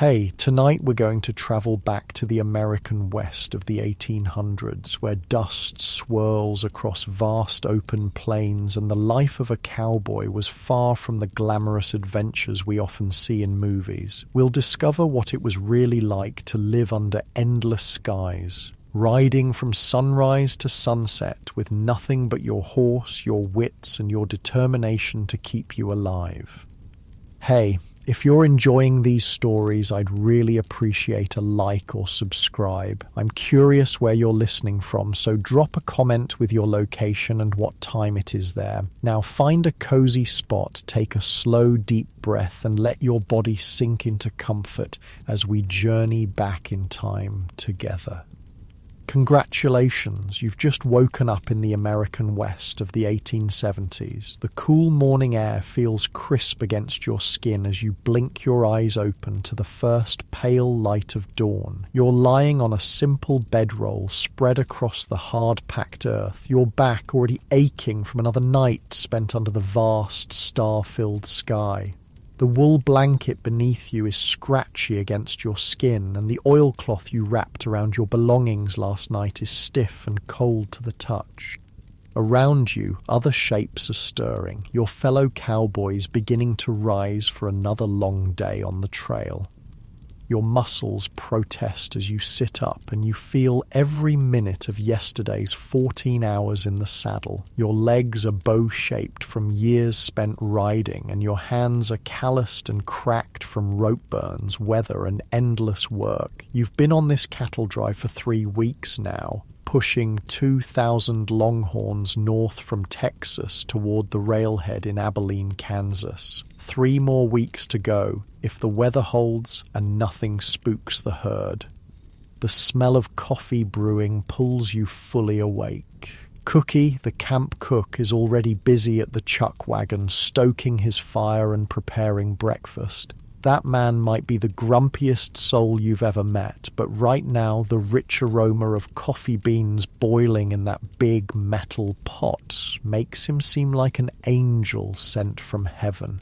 Hey, tonight we're going to travel back to the American West of the 1800s, where dust swirls across vast open plains and the life of a cowboy was far from the glamorous adventures we often see in movies. We'll discover what it was really like to live under endless skies, riding from sunrise to sunset with nothing but your horse, your wits, and your determination to keep you alive. Hey, if you're enjoying these stories, I'd really appreciate a like or subscribe. I'm curious where you're listening from, so drop a comment with your location and what time it is there. Now find a cozy spot, take a slow, deep breath, and let your body sink into comfort as we journey back in time together. Congratulations, you've just woken up in the American West of the 1870s. The cool morning air feels crisp against your skin as you blink your eyes open to the first pale light of dawn. You're lying on a simple bedroll spread across the hard-packed earth, your back already aching from another night spent under the vast, star-filled sky. The wool blanket beneath you is scratchy against your skin, and the oilcloth you wrapped around your belongings last night is stiff and cold to the touch. Around you, other shapes are stirring, your fellow cowboys beginning to rise for another long day on the trail. Your muscles protest as you sit up and you feel every minute of yesterday's 14 hours in the saddle. Your legs are bow-shaped from years spent riding, and your hands are calloused and cracked from rope burns, weather, and endless work. You've been on this cattle drive for 3 weeks now, pushing 2,000 longhorns north from Texas toward the railhead in Abilene, Kansas. 3 more weeks to go, if the weather holds and nothing spooks the herd. The smell of coffee brewing pulls you fully awake. Cookie, the camp cook, is already busy at the chuck wagon, stoking his fire and preparing breakfast. That man might be the grumpiest soul you've ever met, but right now the rich aroma of coffee beans boiling in that big metal pot makes him seem like an angel sent from heaven.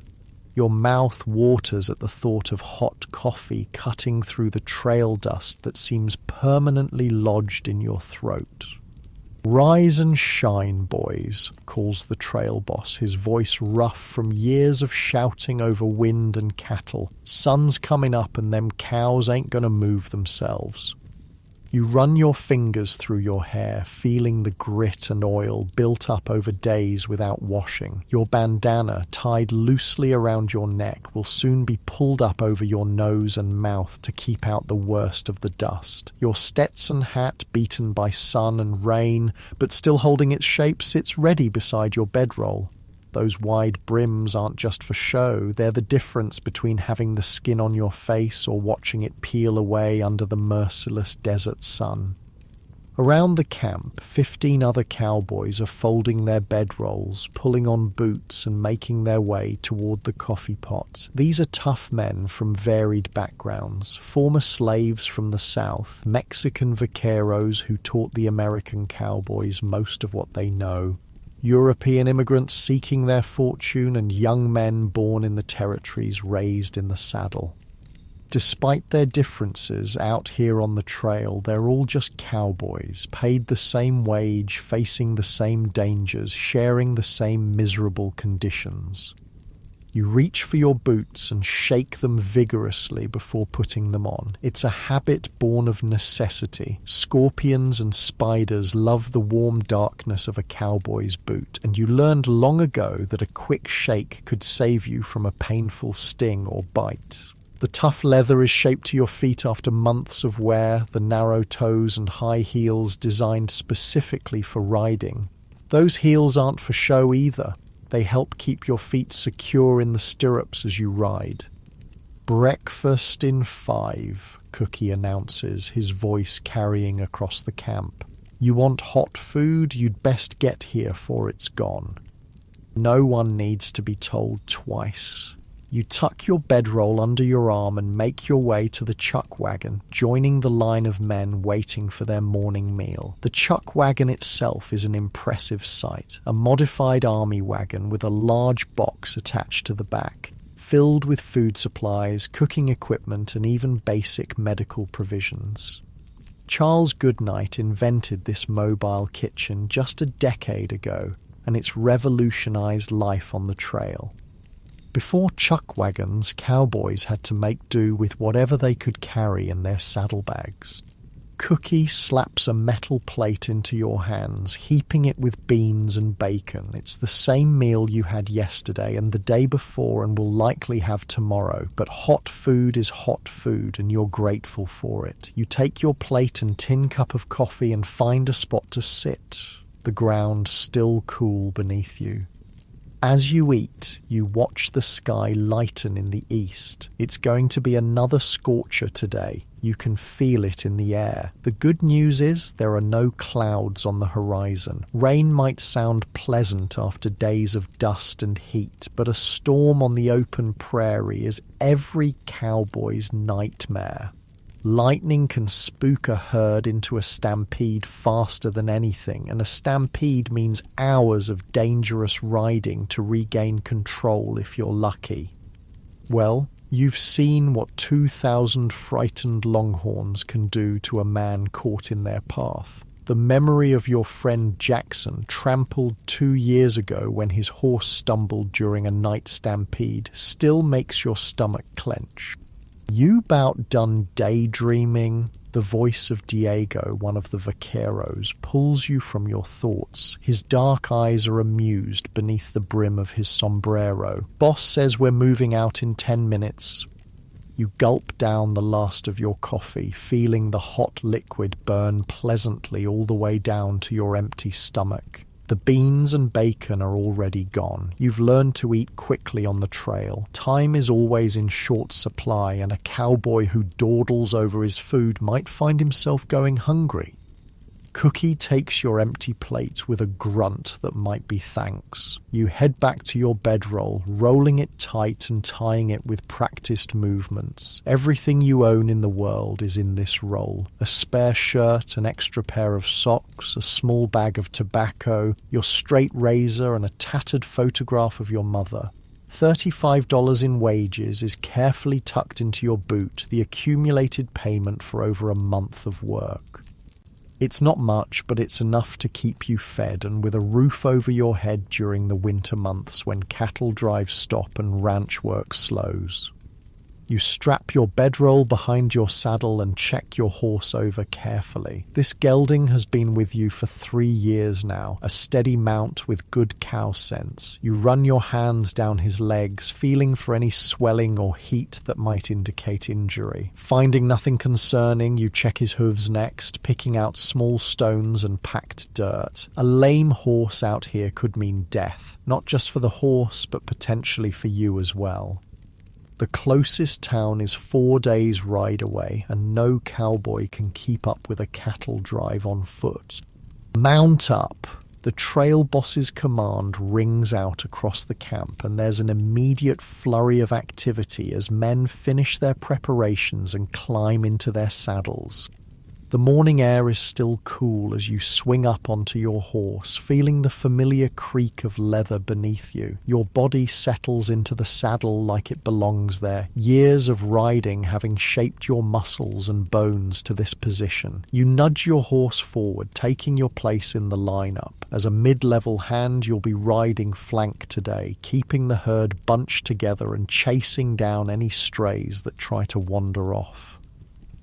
Your mouth waters at the thought of hot coffee cutting through the trail dust that seems permanently lodged in your throat. "Rise and shine, boys," calls the trail boss, his voice rough from years of shouting over wind and cattle. "Sun's coming up and them cows ain't gonna move themselves." You run your fingers through your hair, feeling the grit and oil built up over days without washing. Your bandana, tied loosely around your neck, will soon be pulled up over your nose and mouth to keep out the worst of the dust. Your Stetson hat, beaten by sun and rain, but still holding its shape, sits ready beside your bedroll. Those wide brims aren't just for show, they're the difference between having the skin on your face or watching it peel away under the merciless desert sun. Around the camp, 15 other cowboys are folding their bedrolls, pulling on boots and making their way toward the coffee pots. These are tough men from varied backgrounds, former slaves from the South, Mexican vaqueros who taught the American cowboys most of what they know, European immigrants seeking their fortune, and young men born in the territories raised in the saddle. Despite their differences out here on the trail, they're all just cowboys, paid the same wage, facing the same dangers, sharing the same miserable conditions. You reach for your boots and shake them vigorously before putting them on. It's a habit born of necessity. Scorpions and spiders love the warm darkness of a cowboy's boot, and you learned long ago that a quick shake could save you from a painful sting or bite. The tough leather is shaped to your feet after months of wear, the narrow toes and high heels designed specifically for riding. Those heels aren't for show either. They help keep your feet secure in the stirrups as you ride. "Breakfast in 5, Cookie announces, his voice carrying across the camp. "You want hot food? You'd best get here for it's gone." No one needs to be told twice. You tuck your bedroll under your arm and make your way to the chuck wagon, joining the line of men waiting for their morning meal. The chuck wagon itself is an impressive sight, a modified army wagon with a large box attached to the back. filled with food supplies, cooking equipment, and even basic medical provisions. Charles Goodnight invented this mobile kitchen just a decade ago, and it's revolutionized life on the trail. Before chuck wagons, cowboys had to make do with whatever they could carry in their saddlebags. Cookie slaps a metal plate into your hands, heaping it with beans and bacon. It's the same meal you had yesterday and the day before and will likely have tomorrow, but hot food is hot food and you're grateful for it. You take your plate and tin cup of coffee and find a spot to sit, the ground still cool beneath you. As you eat, you watch the sky lighten in the east. It's going to be another scorcher today. You can feel it in the air. The good news is there are no clouds on the horizon. Rain might sound pleasant after days of dust and heat, but a storm on the open prairie is every cowboy's nightmare. Lightning can spook a herd into a stampede faster than anything, and a stampede means hours of dangerous riding to regain control if you're lucky. Well, you've seen what 2,000 frightened longhorns can do to a man caught in their path. The memory of your friend Jackson, trampled 2 years ago when his horse stumbled during a night stampede, still makes your stomach clench. You bout done daydreaming? The voice of Diego, one of the vaqueros, pulls you from your thoughts. His dark eyes are amused beneath the brim of his sombrero. Boss says we're moving out in 10 minutes. You gulp down the last of your coffee, feeling the hot liquid burn pleasantly all the way down to your empty stomach. The beans and bacon are already gone. You've learned to eat quickly on the trail. Time is always in short supply, and a cowboy who dawdles over his food might find himself going hungry. Cookie takes your empty plate with a grunt that might be thanks. You head back to your bedroll, rolling it tight and tying it with practiced movements. Everything you own in the world is in this roll. A spare shirt, an extra pair of socks, a small bag of tobacco, your straight razor, and a tattered photograph of your mother. $35 in wages is carefully tucked into your boot, the accumulated payment for over a month of work. It's not much, but it's enough to keep you fed and with a roof over your head during the winter months when cattle drives stop and ranch work slows. You strap your bedroll behind your saddle and check your horse over carefully. This gelding has been with you for 3 years now, a steady mount with good cow sense. You run your hands down his legs, feeling for any swelling or heat that might indicate injury. Finding nothing concerning, you check his hooves next, picking out small stones and packed dirt. A lame horse out here could mean death, not just for the horse, but potentially for you as well. The closest town is 4 days' ride away, and no cowboy can keep up with a cattle drive on foot. Mount up! The trail boss's command rings out across the camp, and there's an immediate flurry of activity as men finish their preparations and climb into their saddles. The morning air is still cool as you swing up onto your horse, feeling the familiar creak of leather beneath you. Your body settles into the saddle like it belongs there, years of riding having shaped your muscles and bones to this position. You nudge your horse forward, taking your place in the lineup. As a mid-level hand, you'll be riding flank today, keeping the herd bunched together and chasing down any strays that try to wander off.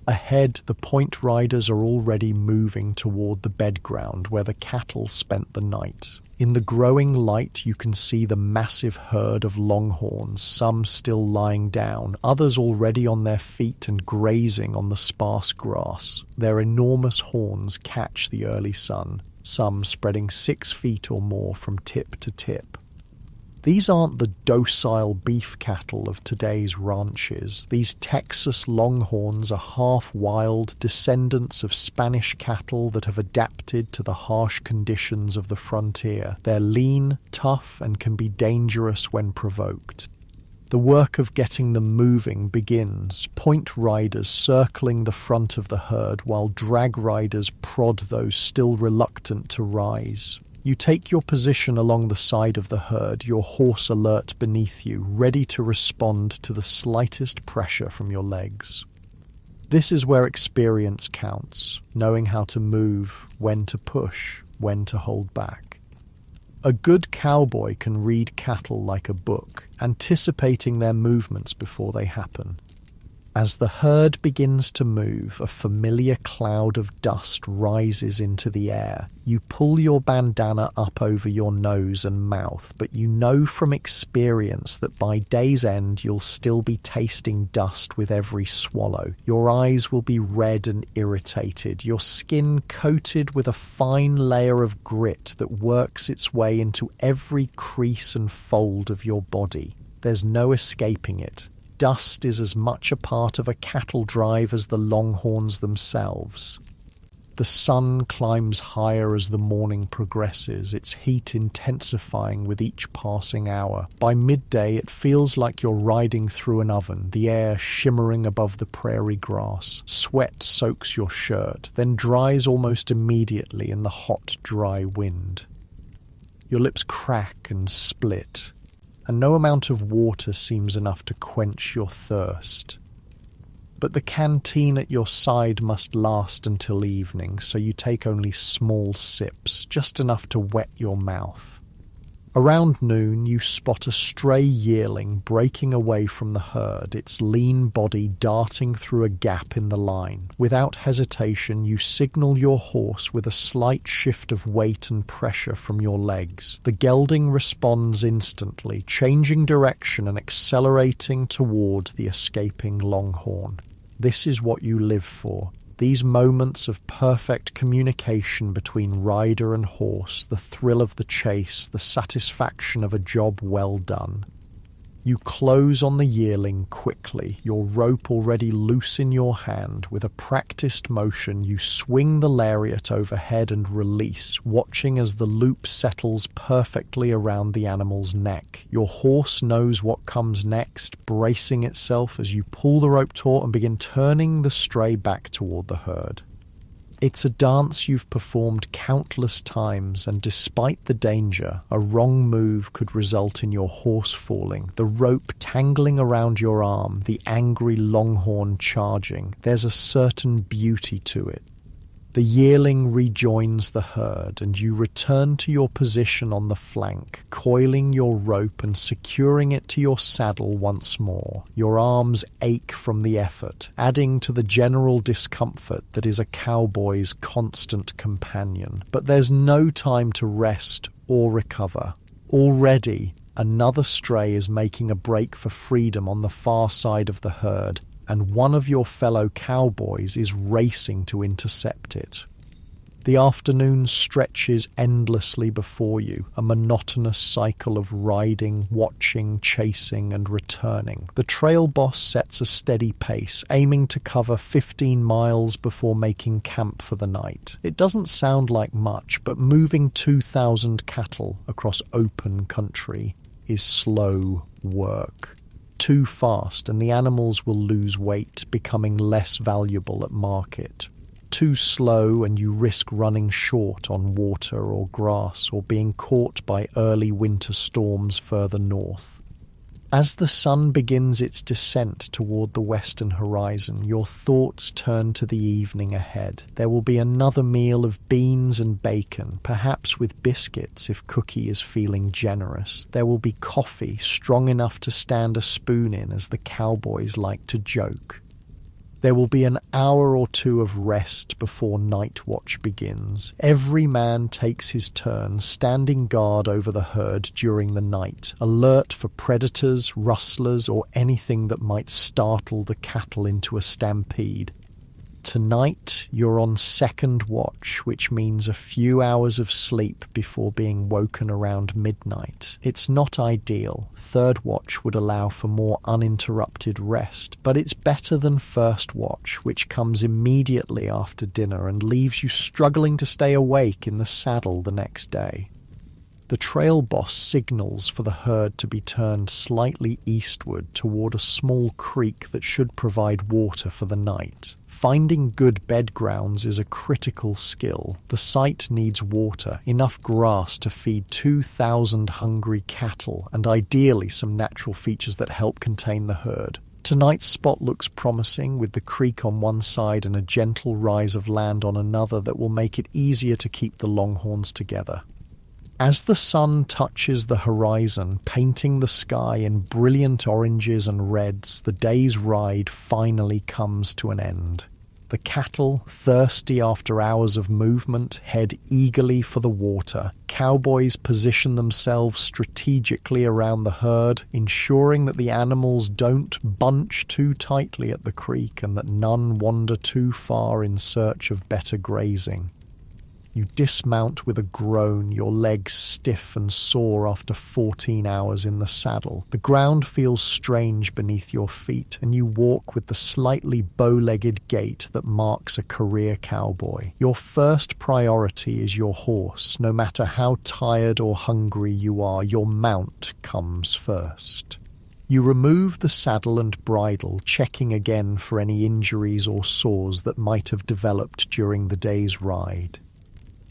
Ahead, the point riders are already moving toward the bed ground where the cattle spent the night. In the growing light, you can see the massive herd of longhorns, some still lying down, others already on their feet and grazing on the sparse grass. Their enormous horns catch the early sun, some spreading 6 feet or more from tip to tip. These aren't the docile beef cattle of today's ranches. These Texas longhorns are half-wild descendants of Spanish cattle that have adapted to the harsh conditions of the frontier. They're lean, tough, and can be dangerous when provoked. The work of getting them moving begins, point riders circling the front of the herd while drag riders prod those still reluctant to rise. You take your position along the side of the herd, your horse alert beneath you, ready to respond to the slightest pressure from your legs. This is where experience counts, knowing how to move, when to push, when to hold back. A good cowboy can read cattle like a book, anticipating their movements before they happen. As the herd begins to move, a familiar cloud of dust rises into the air. You pull your bandana up over your nose and mouth, but you know from experience that by day's end you'll still be tasting dust with every swallow. Your eyes will be red and irritated, your skin coated with a fine layer of grit that works its way into every crease and fold of your body. There's no escaping it. Dust is as much a part of a cattle drive as the longhorns themselves. The sun climbs higher as the morning progresses, its heat intensifying with each passing hour. By midday, it feels like you're riding through an oven, the air shimmering above the prairie grass. Sweat soaks your shirt, then dries almost immediately in the hot, dry wind. Your lips crack and split, and no amount of water seems enough to quench your thirst. But the canteen at your side must last until evening, so you take only small sips, just enough to wet your mouth. Around noon, you spot a stray yearling breaking away from the herd, its lean body darting through a gap in the line. Without hesitation, you signal your horse with a slight shift of weight and pressure from your legs. The gelding responds instantly, changing direction and accelerating toward the escaping longhorn. This is what you live for. These moments of perfect communication between rider and horse, the thrill of the chase, the satisfaction of a job well done. You close on the yearling quickly, your rope already loose in your hand. With a practiced motion, you swing the lariat overhead and release, watching as the loop settles perfectly around the animal's neck. Your horse knows what comes next, bracing itself as you pull the rope taut and begin turning the stray back toward the herd. It's a dance you've performed countless times, and despite the danger, a wrong move could result in your horse falling, the rope tangling around your arm, the angry longhorn charging. There's a certain beauty to it. The yearling rejoins the herd, and you return to your position on the flank, coiling your rope and securing it to your saddle once more. Your arms ache from the effort, adding to the general discomfort that is a cowboy's constant companion. But there's no time to rest or recover. Already, another stray is making a break for freedom on the far side of the herd, and one of your fellow cowboys is racing to intercept it. The afternoon stretches endlessly before you, a monotonous cycle of riding, watching, chasing, and returning. The trail boss sets a steady pace, aiming to cover 15 miles before making camp for the night. It doesn't sound like much, but moving 2,000 cattle across open country is slow work. Too fast, and the animals will lose weight, becoming less valuable at market. Too slow, and you risk running short on water or grass, or being caught by early winter storms further north. As the sun begins its descent toward the western horizon, your thoughts turn to the evening ahead. There will be another meal of beans and bacon, perhaps with biscuits if Cookie is feeling generous. There will be coffee strong enough to stand a spoon in, as the cowboys like to joke. There will be an hour or two of rest before night watch begins. Every man takes his turn, standing guard over the herd during the night, alert for predators, rustlers, or anything that might startle the cattle into a stampede. Tonight, you're on second watch, which means a few hours of sleep before being woken around midnight. It's not ideal. Third watch would allow for more uninterrupted rest, but it's better than first watch, which comes immediately after dinner and leaves you struggling to stay awake in the saddle the next day. The trail boss signals for the herd to be turned slightly eastward toward a small creek that should provide water for the night. Finding good bed grounds is a critical skill. The site needs water, enough grass to feed 2,000 hungry cattle, and ideally some natural features that help contain the herd. Tonight's spot looks promising, with the creek on one side and a gentle rise of land on another that will make it easier to keep the longhorns together. As the sun touches the horizon, painting the sky in brilliant oranges and reds, the day's ride finally comes to an end. The cattle, thirsty after hours of movement, head eagerly for the water. Cowboys position themselves strategically around the herd, ensuring that the animals don't bunch too tightly at the creek and that none wander too far in search of better grazing. You dismount with a groan, your legs stiff and sore after 14 hours in the saddle. The ground feels strange beneath your feet, and you walk with the slightly bow-legged gait that marks a career cowboy. Your first priority is your horse. No matter how tired or hungry you are, your mount comes first. You remove the saddle and bridle, checking again for any injuries or sores that might have developed during the day's ride.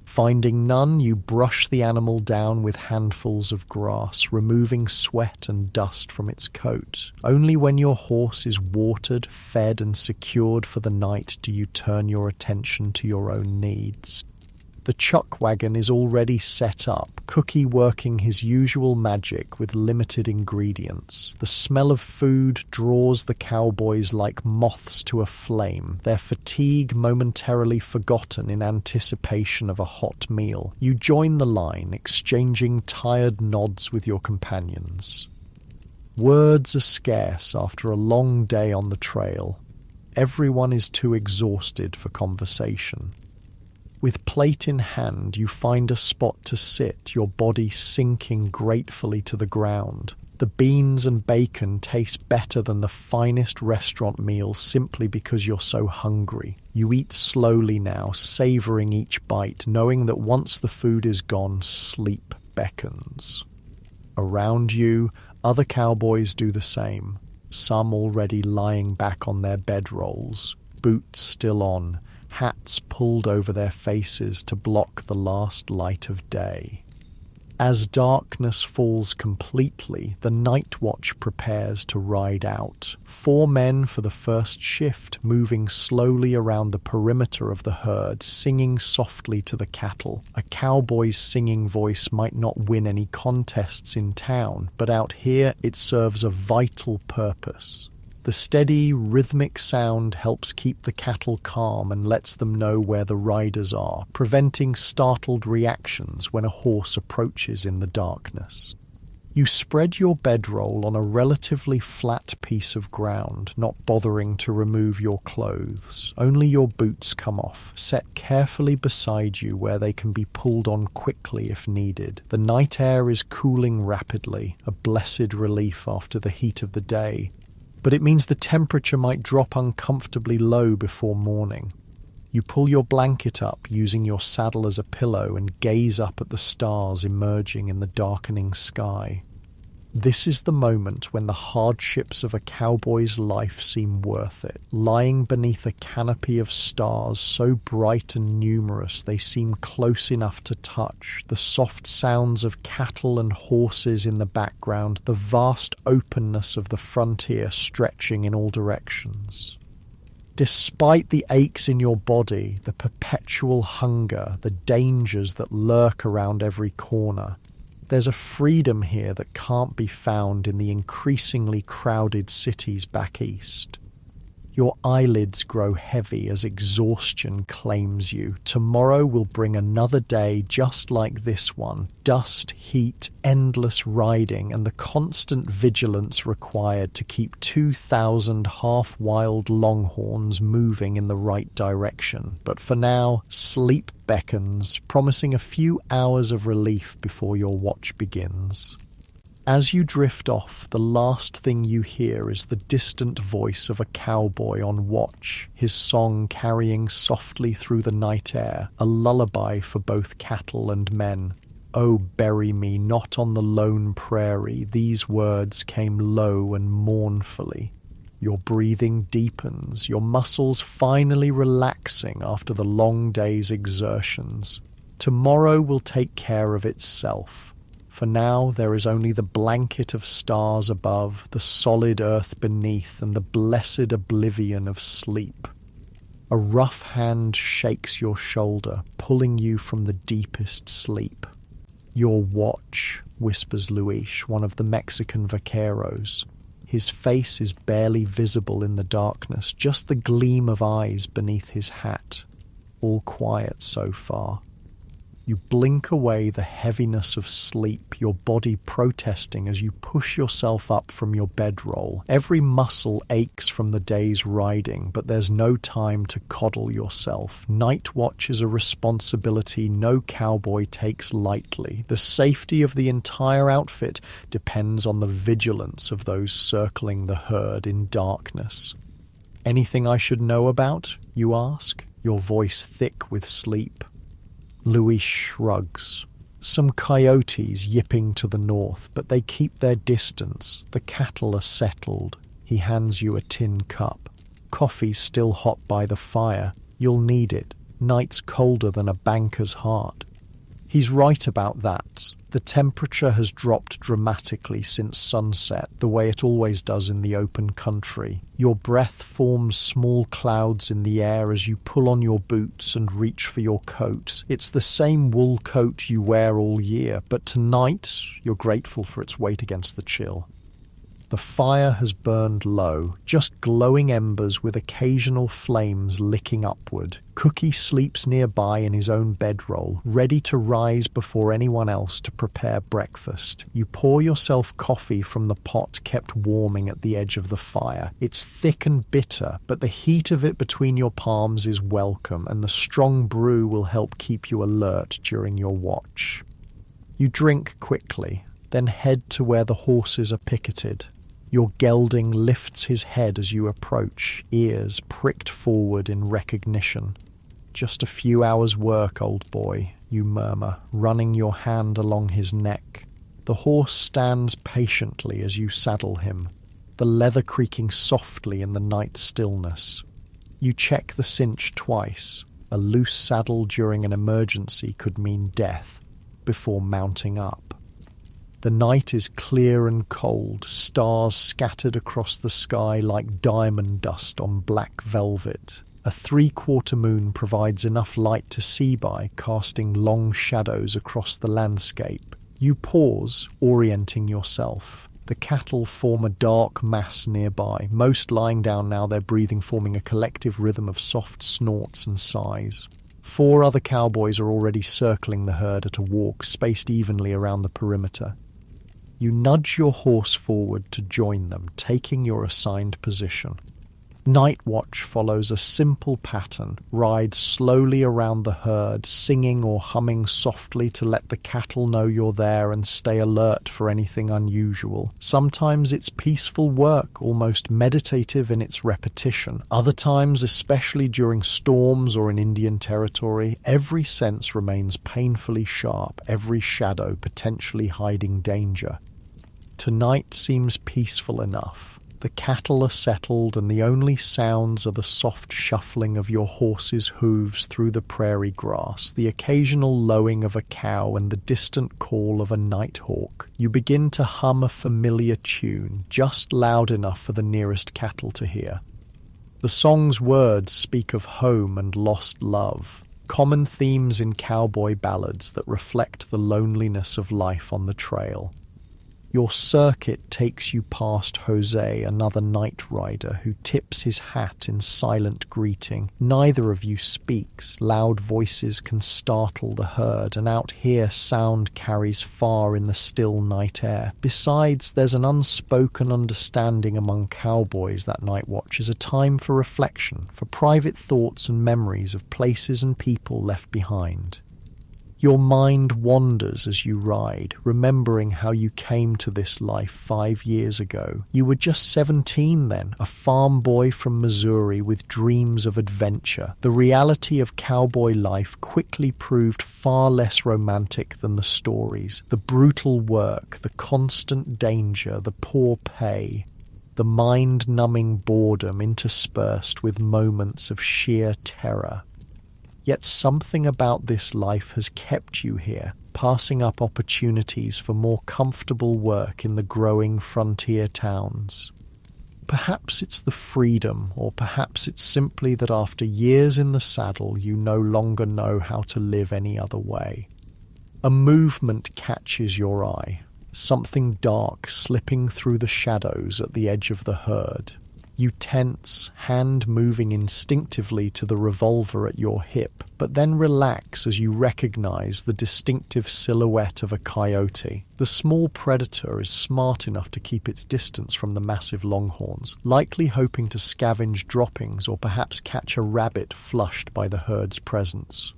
Finding none, you brush the animal down with handfuls of grass, removing sweat and dust from its coat. Only when your horse is watered, fed, and secured for the night do you turn your attention to your own needs. The chuck wagon is already set up, Cookie working his usual magic with limited ingredients. The smell of food draws the cowboys like moths to a flame, their fatigue momentarily forgotten in anticipation of a hot meal. You join the line, exchanging tired nods with your companions. Words are scarce after a long day on the trail. Everyone is too exhausted for conversation. With plate in hand, you find a spot to sit, your body sinking gratefully to the ground. The beans and bacon taste better than the finest restaurant meals simply because you're so hungry. You eat slowly now, savoring each bite, knowing that once the food is gone, sleep beckons. Around you, other cowboys do the same, some already lying back on their bedrolls, boots still on, hats pulled over their faces to block the last light of day. As darkness falls completely, the night watch prepares to ride out. 4 men for the first shift, moving slowly around the perimeter of the herd, singing softly to the cattle. A cowboy's singing voice might not win any contests in town, but out here it serves a vital purpose. The steady, rhythmic sound helps keep the cattle calm and lets them know where the riders are, preventing startled reactions when a horse approaches in the darkness. You spread your bedroll on a relatively flat piece of ground, not bothering to remove your clothes. Only your boots come off, set carefully beside you where they can be pulled on quickly if needed. The night air is cooling rapidly, a blessed relief after the heat of the day. But it means the temperature might drop uncomfortably low before morning. You pull your blanket up, using your saddle as a pillow, and gaze up at the stars emerging in the darkening sky. This is the moment when the hardships of a cowboy's life seem worth it. Lying beneath a canopy of stars so bright and numerous they seem close enough to touch, the soft sounds of cattle and horses in the background, the vast openness of the frontier stretching in all directions. Despite the aches in your body, the perpetual hunger, the dangers that lurk around every corner, there's a freedom here that can't be found in the increasingly crowded cities back east. Your eyelids grow heavy as exhaustion claims you. Tomorrow will bring another day just like this one. Dust, heat, endless riding, and the constant vigilance required to keep 2,000 half-wild longhorns moving in the right direction. But for now, sleep beckons, promising a few hours of relief before your watch begins. As you drift off, the last thing you hear is the distant voice of a cowboy on watch, his song carrying softly through the night air, a lullaby for both cattle and men. "Oh, bury me not on the lone prairie," these words came low and mournfully. Your breathing deepens, your muscles finally relaxing after the long day's exertions. Tomorrow will take care of itself. For now, there is only the blanket of stars above, the solid earth beneath, and the blessed oblivion of sleep. A rough hand shakes your shoulder, pulling you from the deepest sleep. "Your watch," whispers Luis, one of the Mexican vaqueros. His face is barely visible in the darkness, just the gleam of eyes beneath his hat. All quiet so far. You blink away the heaviness of sleep, your body protesting as you push yourself up from your bedroll. Every muscle aches from the day's riding, but there's no time to coddle yourself. Night watch is a responsibility no cowboy takes lightly. The safety of the entire outfit depends on the vigilance of those circling the herd in darkness. "Anything I should know about?" you ask, your voice thick with sleep. Luis shrugs. "Some coyotes yipping to the north, but they keep their distance. The cattle are settled." He hands you a tin cup. "Coffee's still hot by the fire. You'll need it. Night's colder than a banker's heart." He's right about that. The temperature has dropped dramatically since sunset, the way it always does in the open country. Your breath forms small clouds in the air as you pull on your boots and reach for your coat. It's the same wool coat you wear all year, but tonight you're grateful for its weight against the chill. The fire has burned low, just glowing embers with occasional flames licking upward. Cookie sleeps nearby in his own bedroll, ready to rise before anyone else to prepare breakfast. You pour yourself coffee from the pot kept warming at the edge of the fire. It's thick and bitter, but the heat of it between your palms is welcome, and the strong brew will help keep you alert during your watch. You drink quickly, then head to where the horses are picketed. Your gelding lifts his head as you approach, ears pricked forward in recognition. "Just a few hours' work, old boy," you murmur, running your hand along his neck. The horse stands patiently as you saddle him, the leather creaking softly in the night stillness. You check the cinch twice. A loose saddle during an emergency could mean death, before mounting up. The night is clear and cold, stars scattered across the sky like diamond dust on black velvet. A 3/4 moon provides enough light to see by, casting long shadows across the landscape. You pause, orienting yourself. The cattle form a dark mass nearby, most lying down now, their breathing forming a collective rhythm of soft snorts and sighs. 4 other cowboys are already circling the herd at a walk, spaced evenly around the perimeter. You nudge your horse forward to join them, taking your assigned position. Night watch follows a simple pattern. Ride slowly around the herd, singing or humming softly to let the cattle know you're there and stay alert for anything unusual. Sometimes it's peaceful work, almost meditative in its repetition. Other times, especially during storms or in Indian territory, every sense remains painfully sharp, every shadow potentially hiding danger. Tonight seems peaceful enough. The cattle are settled, and the only sounds are the soft shuffling of your horse's hooves through the prairie grass, the occasional lowing of a cow, and the distant call of a nighthawk. You begin to hum a familiar tune, just loud enough for the nearest cattle to hear. The song's words speak of home and lost love, common themes in cowboy ballads that reflect the loneliness of life on the trail. Your circuit takes you past Jose, another night rider, who tips his hat in silent greeting. Neither of you speaks. Loud voices can startle the herd, and out here sound carries far in the still night air. Besides, there's an unspoken understanding among cowboys that night watch is a time for reflection, for private thoughts and memories of places and people left behind. Your mind wanders as you ride, remembering how you came to this life 5 years ago. You were just 17 then, a farm boy from Missouri with dreams of adventure. The reality of cowboy life quickly proved far less romantic than the stories. The brutal work, the constant danger, the poor pay. the mind-numbing boredom interspersed with moments of sheer terror. Yet something about this life has kept you here, passing up opportunities for more comfortable work in the growing frontier towns. Perhaps it's the freedom, or perhaps it's simply that after years in the saddle you no longer know how to live any other way. A movement catches your eye, something dark slipping through the shadows at the edge of the herd. You tense, hand moving instinctively to the revolver at your hip, but then relax as you recognize the distinctive silhouette of a coyote. The small predator is smart enough to keep its distance from the massive longhorns, likely hoping to scavenge droppings or perhaps catch a rabbit flushed by the herd's presence.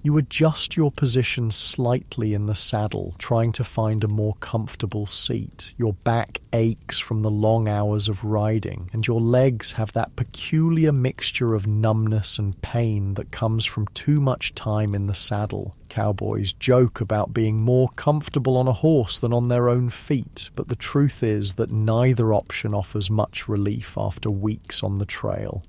You adjust your position slightly in the saddle, trying to find a more comfortable seat. Your back aches from the long hours of riding, and your legs have that peculiar mixture of numbness and pain that comes from too much time in the saddle. Cowboys joke about being more comfortable on a horse than on their own feet, but the truth is that neither option offers much relief after weeks on the trail.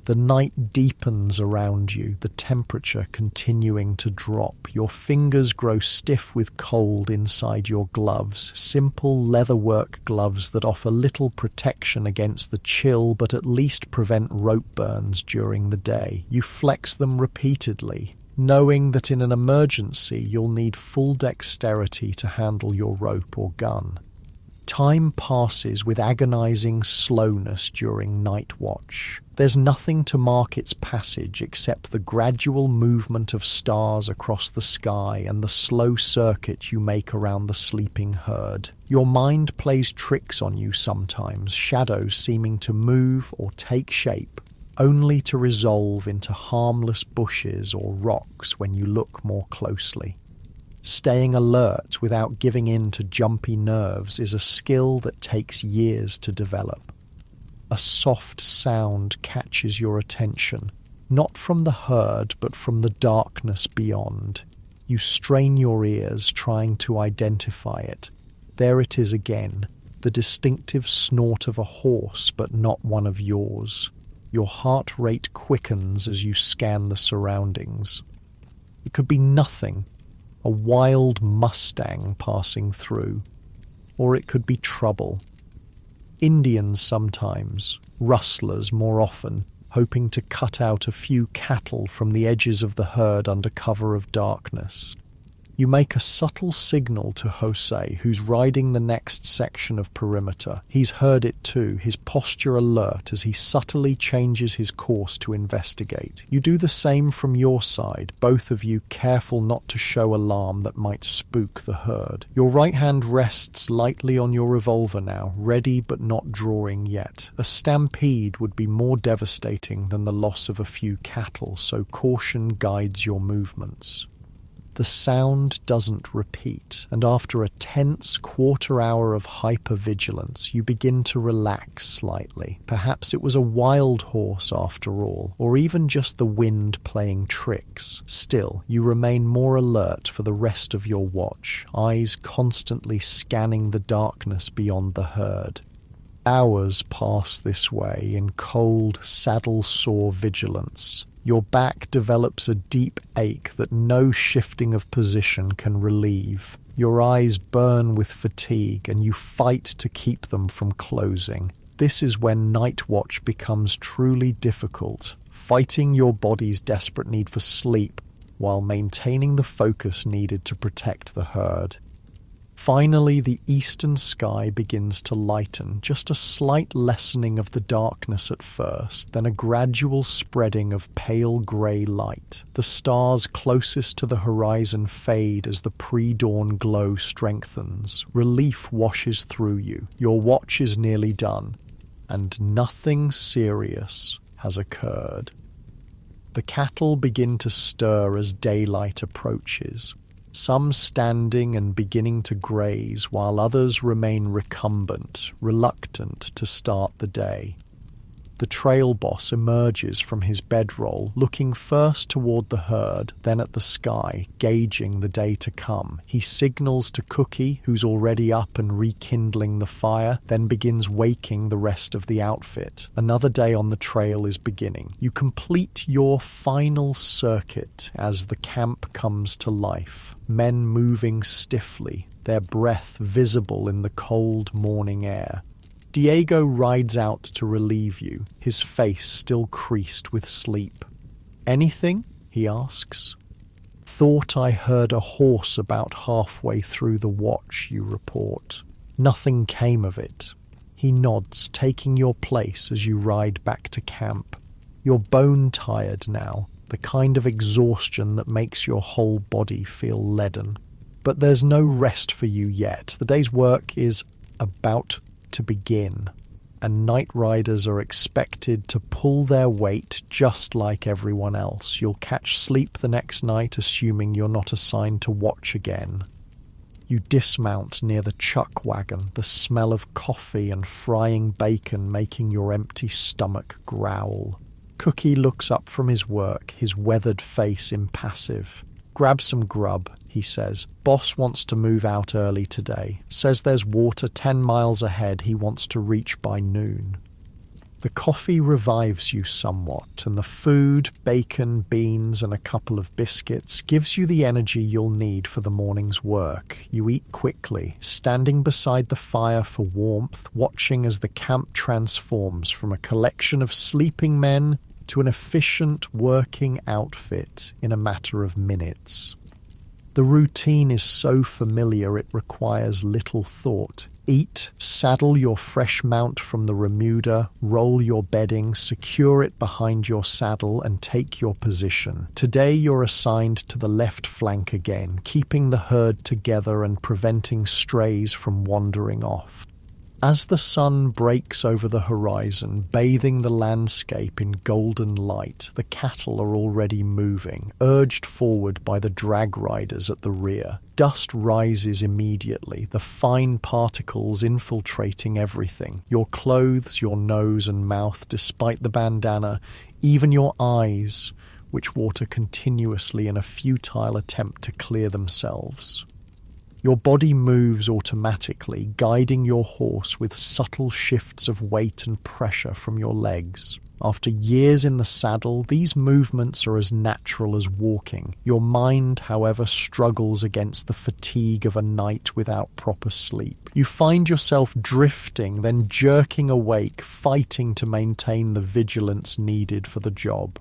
The night deepens around you, the temperature continuing to drop. Your fingers grow stiff with cold inside your gloves, simple leatherwork gloves that offer little protection against the chill but at least prevent rope burns during the day. You flex them repeatedly, knowing that in an emergency you'll need full dexterity to handle your rope or gun. Time passes with agonizing slowness during night watch. There's nothing to mark its passage except the gradual movement of stars across the sky and the slow circuit you make around the sleeping herd. Your mind plays tricks on you sometimes, shadows seeming to move or take shape, only to resolve into harmless bushes or rocks when you look more closely. Staying alert without giving in to jumpy nerves is a skill that takes years to develop. A soft sound catches your attention, not from the herd but from the darkness beyond. You strain your ears, trying to identify it. There it is again, the distinctive snort of a horse but not one of yours. Your heart rate quickens as you scan the surroundings. It could be nothing. A wild Mustang passing through, or it could be trouble. Indians sometimes, rustlers more often, hoping to cut out a few cattle from the edges of the herd under cover of darkness. You make a subtle signal to Jose, who's riding the next section of perimeter. He's heard it too, his posture alert as he subtly changes his course to investigate. You do the same from your side, both of you careful not to show alarm that might spook the herd. Your right hand rests lightly on your revolver now, ready but not drawing yet. A stampede would be more devastating than the loss of a few cattle, so caution guides your movements. The sound doesn't repeat, and after a tense quarter-hour of hypervigilance, you begin to relax slightly. Perhaps it was a wild horse after all, or even just the wind playing tricks. Still, you remain more alert for the rest of your watch, eyes constantly scanning the darkness beyond the herd. Hours pass this way in cold, saddle-sore vigilance. Your back develops a deep ache that no shifting of position can relieve. Your eyes burn with fatigue and you fight to keep them from closing. This is when night watch becomes truly difficult, fighting your body's desperate need for sleep while maintaining the focus needed to protect the herd. Finally, the eastern sky begins to lighten, just a slight lessening of the darkness at first, then a gradual spreading of pale grey light. The stars closest to the horizon fade as the pre-dawn glow strengthens. Relief washes through you. Your watch is nearly done, and nothing serious has occurred. The cattle begin to stir as daylight approaches. Some standing and beginning to graze, while others remain recumbent, reluctant to start the day. The trail boss emerges from his bedroll, looking first toward the herd, then at the sky, gauging the day to come. He signals to Cookie, who's already up and rekindling the fire, then begins waking the rest of the outfit. Another day on the trail is beginning. You complete your final circuit as the camp comes to life. Men moving stiffly, their breath visible in the cold morning air. Diego rides out to relieve you, his face still creased with sleep. "Anything?" he asks. "Thought I heard a horse about halfway through the watch," you report. Nothing came of it. He nods, taking your place as you ride back to camp. You're bone-tired now, the kind of exhaustion that makes your whole body feel leaden. But there's no rest for you yet. The day's work is about to begin, and night riders are expected to pull their weight just like everyone else. You'll catch sleep the next night, assuming you're not assigned to watch again. You dismount near the chuck wagon, the smell of coffee and frying bacon making your empty stomach growl. Cookie looks up from his work, his weathered face impassive. "Grab some grub," he says. "Boss wants to move out early today. Says there's water 10 miles ahead he wants to reach by noon." The coffee revives you somewhat, and the food, bacon, beans, and a couple of biscuits, gives you the energy you'll need for the morning's work. You eat quickly, standing beside the fire for warmth, watching as the camp transforms from a collection of sleeping men to an efficient working outfit in a matter of minutes. The routine is so familiar it requires little thought. Eat, saddle your fresh mount from the remuda, roll your bedding, secure it behind your saddle, and take your position. Today you're assigned to the left flank again, keeping the herd together and preventing strays from wandering off. As the sun breaks over the horizon, bathing the landscape in golden light, the cattle are already moving, urged forward by the drag riders at the rear. Dust rises immediately, the fine particles infiltrating everything. Your clothes, your nose and mouth, despite the bandana, even your eyes, which water continuously in a futile attempt to clear themselves. Your body moves automatically, guiding your horse with subtle shifts of weight and pressure from your legs. After years in the saddle, these movements are as natural as walking. Your mind, however, struggles against the fatigue of a night without proper sleep. You find yourself drifting, then jerking awake, fighting to maintain the vigilance needed for the job.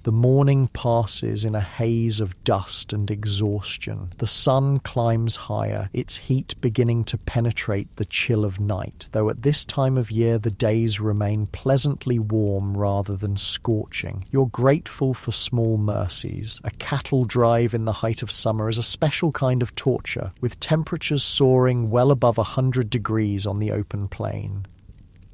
The morning passes in a haze of dust and exhaustion. The sun climbs higher, its heat beginning to penetrate the chill of night, though at this time of year the days remain pleasantly warm rather than scorching. You're grateful for small mercies. A cattle drive in the height of summer is a special kind of torture, with temperatures soaring well above 100 degrees on the open plain.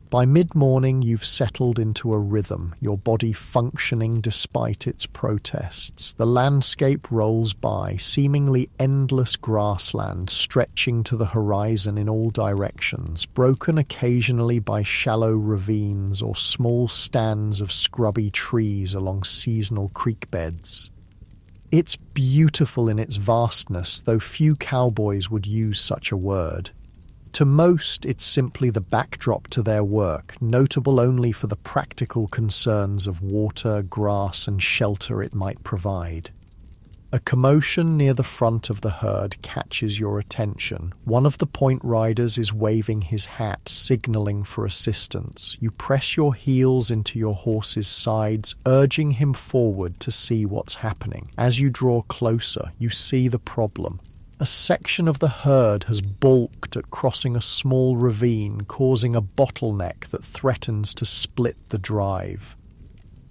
By mid-morning, you've settled into a rhythm, your body functioning despite its protests. The landscape rolls by, seemingly endless grassland stretching to the horizon in all directions, broken occasionally by shallow ravines or small stands of scrubby trees along seasonal creek beds. It's beautiful in its vastness, though few cowboys would use such a word. To most, it's simply the backdrop to their work, notable only for the practical concerns of water, grass, and shelter it might provide. A commotion near the front of the herd catches your attention. One of the point riders is waving his hat, signaling for assistance. You press your heels into your horse's sides, urging him forward to see what's happening. As you draw closer, you see the problem. A section of the herd has balked at crossing a small ravine, causing a bottleneck that threatens to split the drive.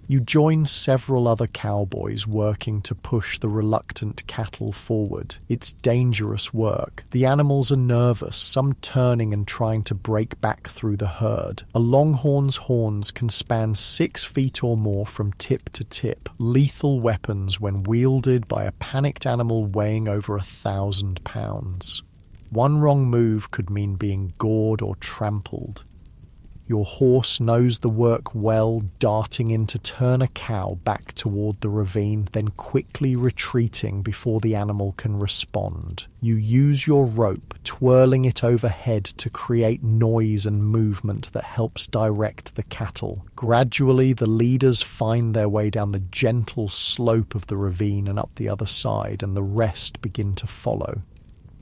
You join several other cowboys working to push the reluctant cattle forward. It's dangerous work. The animals are nervous, some turning and trying to break back through the herd. A longhorn's horns can span 6 feet or more from tip to tip, lethal weapons when wielded by a panicked animal weighing over 1,000 pounds. One wrong move could mean being gored or trampled. Your horse knows the work well, darting in to turn a cow back toward the ravine, then quickly retreating before the animal can respond. You use your rope, twirling it overhead to create noise and movement that helps direct the cattle. Gradually, the leaders find their way down the gentle slope of the ravine and up the other side, and the rest begin to follow.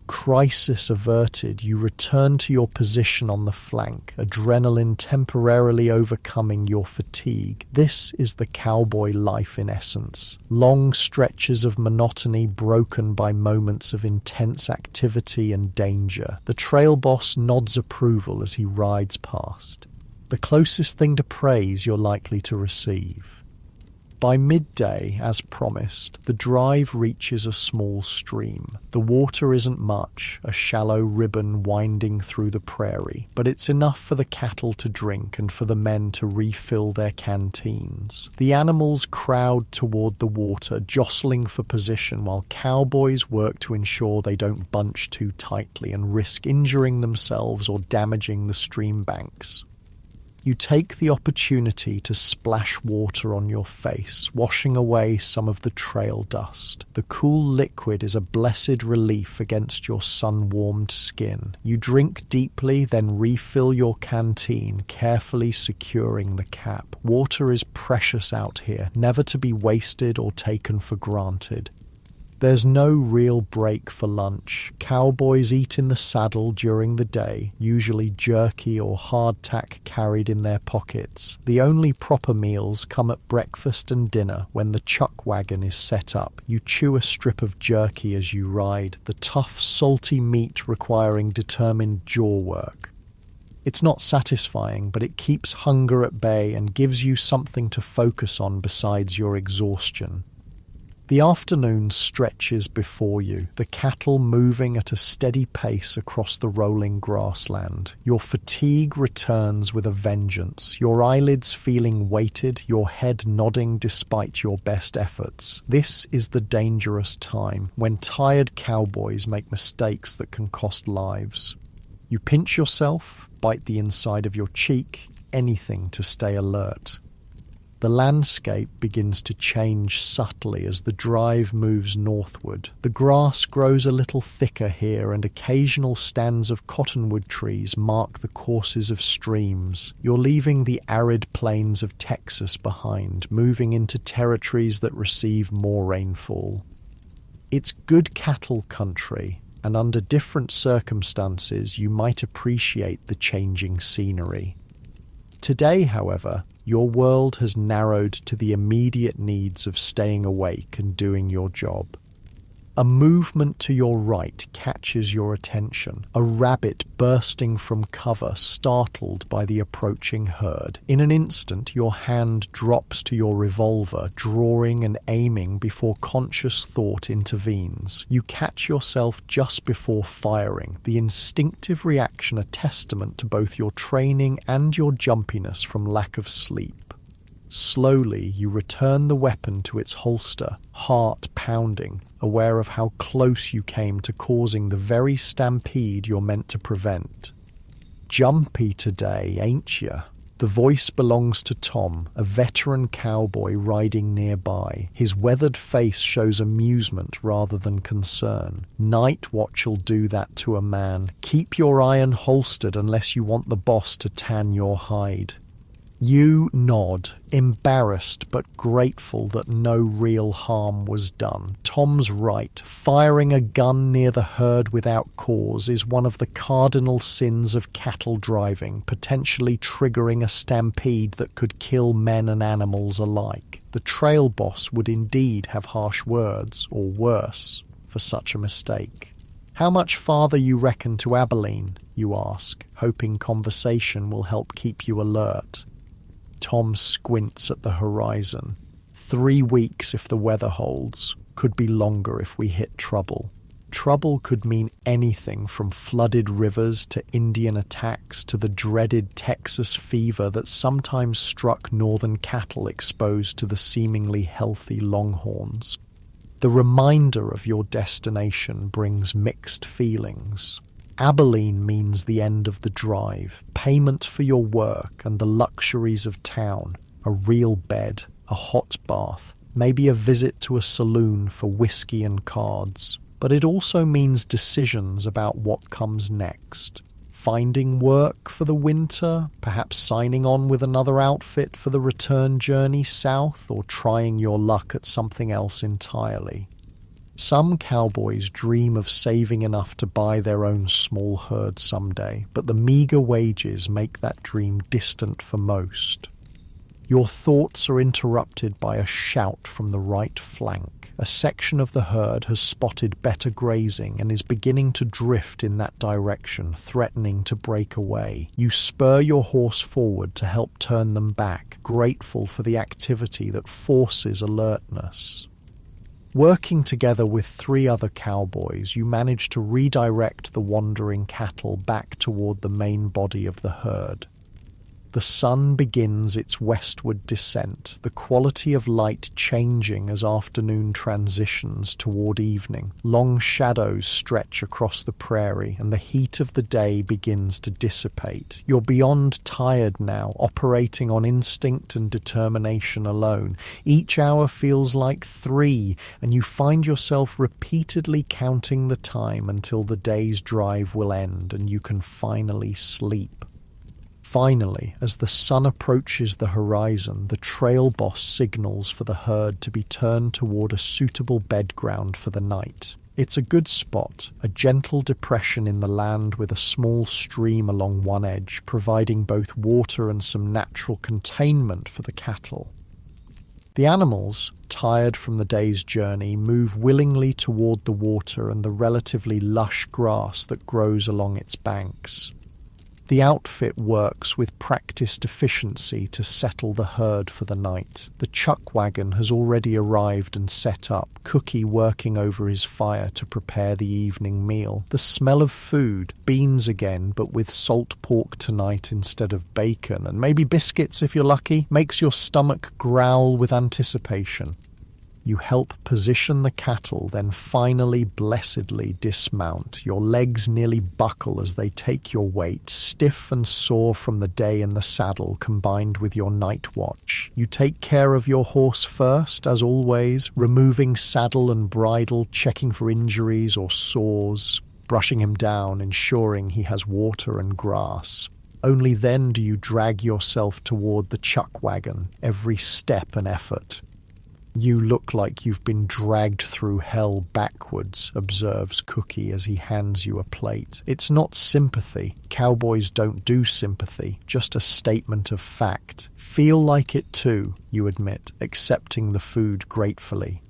Crisis averted, you return to your position on the flank, adrenaline temporarily overcoming your fatigue. This is the cowboy life in essence. Long stretches of monotony broken by moments of intense activity and danger. The trail boss nods approval as he rides past. The closest thing to praise you're likely to receive. By midday, as promised, the drive reaches a small stream. The water isn't much, a shallow ribbon winding through the prairie, but it's enough for the cattle to drink and for the men to refill their canteens. The animals crowd toward the water, jostling for position, while cowboys work to ensure they don't bunch too tightly and risk injuring themselves or damaging the stream banks. You take the opportunity to splash water on your face, washing away some of the trail dust. The cool liquid is a blessed relief against your sun-warmed skin. You drink deeply, then refill your canteen, carefully securing the cap. Water is precious out here, never to be wasted or taken for granted. There's no real break for lunch. Cowboys eat in the saddle during the day, usually jerky or hardtack carried in their pockets. The only proper meals come at breakfast and dinner when the chuck wagon is set up. You chew a strip of jerky as you ride, the tough, salty meat requiring determined jaw work. It's not satisfying, but it keeps hunger at bay and gives you something to focus on besides your exhaustion. The afternoon stretches before you, the cattle moving at a steady pace across the rolling grassland. Your fatigue returns with a vengeance, your eyelids feeling weighted, your head nodding despite your best efforts. This is the dangerous time, when tired cowboys make mistakes that can cost lives. You pinch yourself, bite the inside of your cheek, anything to stay alert. The landscape begins to change subtly as the drive moves northward. The grass grows a little thicker here, and occasional stands of cottonwood trees mark the courses of streams. You're leaving the arid plains of Texas behind, moving into territories that receive more rainfall. It's good cattle country, and under different circumstances you might appreciate the changing scenery. Today, however, your world has narrowed to the immediate needs of staying awake and doing your job. A movement to your right catches your attention, a rabbit bursting from cover, startled by the approaching herd. In an instant, your hand drops to your revolver, drawing and aiming before conscious thought intervenes. You catch yourself just before firing, the instinctive reaction a testament to both your training and your jumpiness from lack of sleep. Slowly, you return the weapon to its holster, heart pounding, aware of how close you came to causing the very stampede you're meant to prevent. Jumpy today, ain't ya? The voice belongs to Tom, a veteran cowboy riding nearby. His weathered face shows amusement rather than concern. Night watch'll do that to a man. Keep your iron holstered unless you want the boss to tan your hide. You nod, embarrassed but grateful that no real harm was done. Tom's right. Firing a gun near the herd without cause is one of the cardinal sins of cattle driving, potentially triggering a stampede that could kill men and animals alike. The trail boss would indeed have harsh words, or worse, for such a mistake. How much farther you reckon to Abilene, you ask, hoping conversation will help keep you alert. Tom squints at the horizon. 3 weeks if the weather holds. Could be longer if we hit trouble. Trouble could mean anything from flooded rivers to Indian attacks to the dreaded Texas fever that sometimes struck northern cattle exposed to the seemingly healthy longhorns. The reminder of your destination brings mixed feelings. Abilene means the end of the drive, payment for your work and the luxuries of town, a real bed, a hot bath, maybe a visit to a saloon for whiskey and cards. But it also means decisions about what comes next. Finding work for the winter, perhaps signing on with another outfit for the return journey south, or trying your luck at something else entirely. Some cowboys dream of saving enough to buy their own small herd someday, but the meager wages make that dream distant for most. Your thoughts are interrupted by a shout from the right flank. A section of the herd has spotted better grazing and is beginning to drift in that direction, threatening to break away. You spur your horse forward to help turn them back, grateful for the activity that forces alertness. Working together with 3 other cowboys, you manage to redirect the wandering cattle back toward the main body of the herd. The sun begins its westward descent, the quality of light changing as afternoon transitions toward evening. Long shadows stretch across the prairie, and the heat of the day begins to dissipate. You're beyond tired now, operating on instinct and determination alone. Each hour feels like 3, and you find yourself repeatedly counting the time until the day's drive will end and you can finally sleep. Finally, as the sun approaches the horizon, the trail boss signals for the herd to be turned toward a suitable bed ground for the night. It's a good spot, a gentle depression in the land with a small stream along one edge, providing both water and some natural containment for the cattle. The animals, tired from the day's journey, move willingly toward the water and the relatively lush grass that grows along its banks. The outfit works with practiced efficiency to settle the herd for the night. The chuck wagon has already arrived and set up, Cookie working over his fire to prepare the evening meal. The smell of food, beans again, but with salt pork tonight instead of bacon, and maybe biscuits if you're lucky, makes your stomach growl with anticipation. You help position the cattle, then finally blessedly dismount. Your legs nearly buckle as they take your weight, stiff and sore from the day in the saddle combined with your night watch. You take care of your horse first, as always, removing saddle and bridle, checking for injuries or sores, brushing him down, ensuring he has water and grass. Only then do you drag yourself toward the chuck wagon, every step an effort. You look like you've been dragged through hell backwards, observes Cookie as he hands you a plate. It's not sympathy. Cowboys don't do sympathy, just a statement of fact. Feel like it too, you admit, accepting the food gratefully.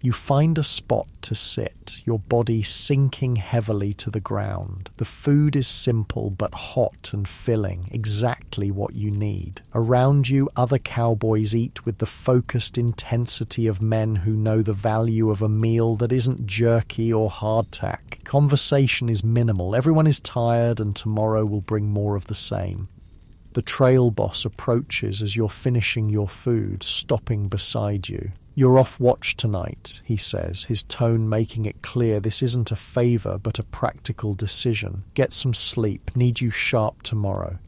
You find a spot to sit, your body sinking heavily to the ground. The food is simple but hot and filling, exactly what you need. Around you, other cowboys eat with the focused intensity of men who know the value of a meal that isn't jerky or hardtack. Conversation is minimal, everyone is tired, and tomorrow will bring more of the same. The trail boss approaches as you're finishing your food, stopping beside you. "You're off watch tonight," he says, his tone making it clear this isn't a favor but a practical decision. "Get some sleep, need you sharp tomorrow."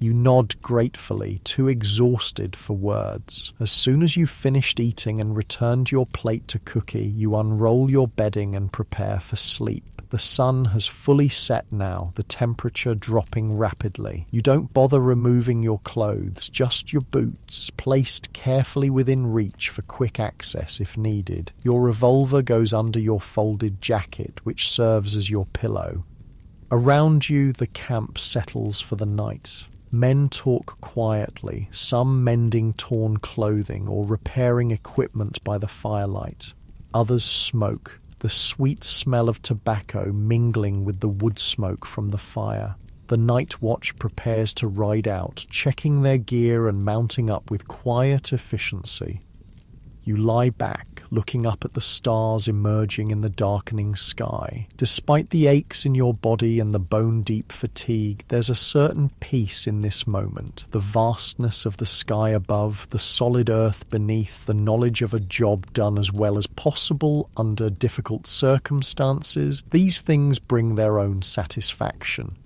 You nod gratefully, too exhausted for words. As soon as you've finished eating and returned your plate to Cookie, you unroll your bedding and prepare for sleep. The sun has fully set now, the temperature dropping rapidly. You don't bother removing your clothes, just your boots, placed carefully within reach for quick access if needed. Your revolver goes under your folded jacket, which serves as your pillow. Around you, the camp settles for the night. Men talk quietly, some mending torn clothing or repairing equipment by the firelight. Others smoke, the sweet smell of tobacco mingling with the wood smoke from the fire. The night watch prepares to ride out, checking their gear and mounting up with quiet efficiency. You lie back, looking up at the stars emerging in the darkening sky. Despite the aches in your body and the bone-deep fatigue, there's a certain peace in this moment. The vastness of the sky above, the solid earth beneath, the knowledge of a job done as well as possible under difficult circumstances. These things bring their own satisfaction.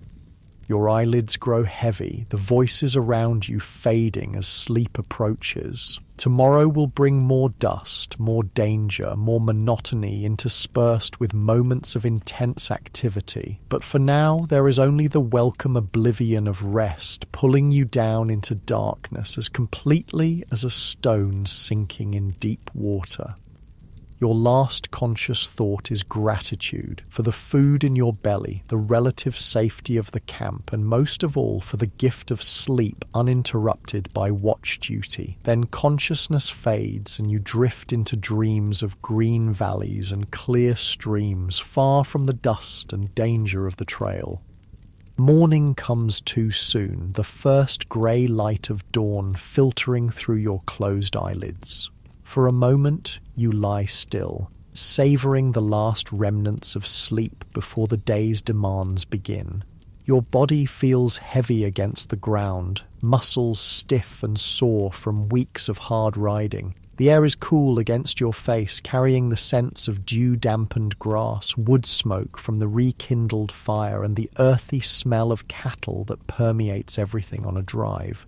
Your eyelids grow heavy, the voices around you fading as sleep approaches. Tomorrow will bring more dust, more danger, more monotony interspersed with moments of intense activity. But for now, there is only the welcome oblivion of rest, pulling you down into darkness as completely as a stone sinking in deep water. Your last conscious thought is gratitude for the food in your belly, the relative safety of the camp, and most of all for the gift of sleep uninterrupted by watch duty. Then consciousness fades and you drift into dreams of green valleys and clear streams far from the dust and danger of the trail. Morning comes too soon, the first grey light of dawn filtering through your closed eyelids. For a moment, you lie still, savouring the last remnants of sleep before the day's demands begin. Your body feels heavy against the ground, muscles stiff and sore from weeks of hard riding. The air is cool against your face, carrying the scents of dew-dampened grass, wood smoke from the rekindled fire, and the earthy smell of cattle that permeates everything on a drive.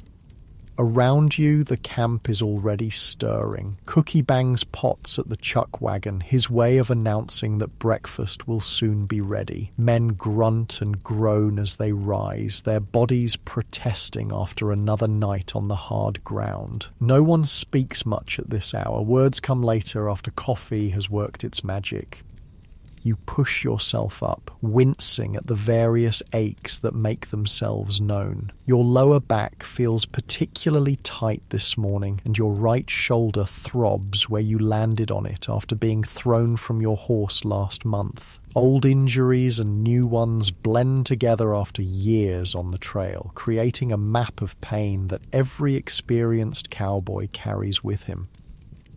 Around you, the camp is already stirring. Cookie bangs pots at the chuck wagon, his way of announcing that breakfast will soon be ready. Men grunt and groan as they rise, their bodies protesting after another night on the hard ground. No one speaks much at this hour. Words come later after coffee has worked its magic. You push yourself up, wincing at the various aches that make themselves known. Your lower back feels particularly tight this morning, and your right shoulder throbs where you landed on it after being thrown from your horse last month. Old injuries and new ones blend together after years on the trail, creating a map of pain that every experienced cowboy carries with him.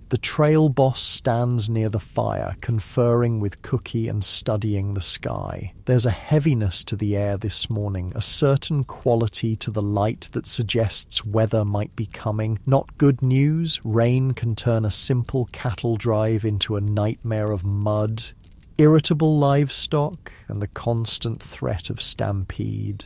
The trail boss stands near the fire, conferring with Cookie and studying the sky. There's a heaviness to the air this morning, a certain quality to the light that suggests weather might be coming. Not good news, rain can turn a simple cattle drive into a nightmare of mud, irritable livestock, and the constant threat of stampede.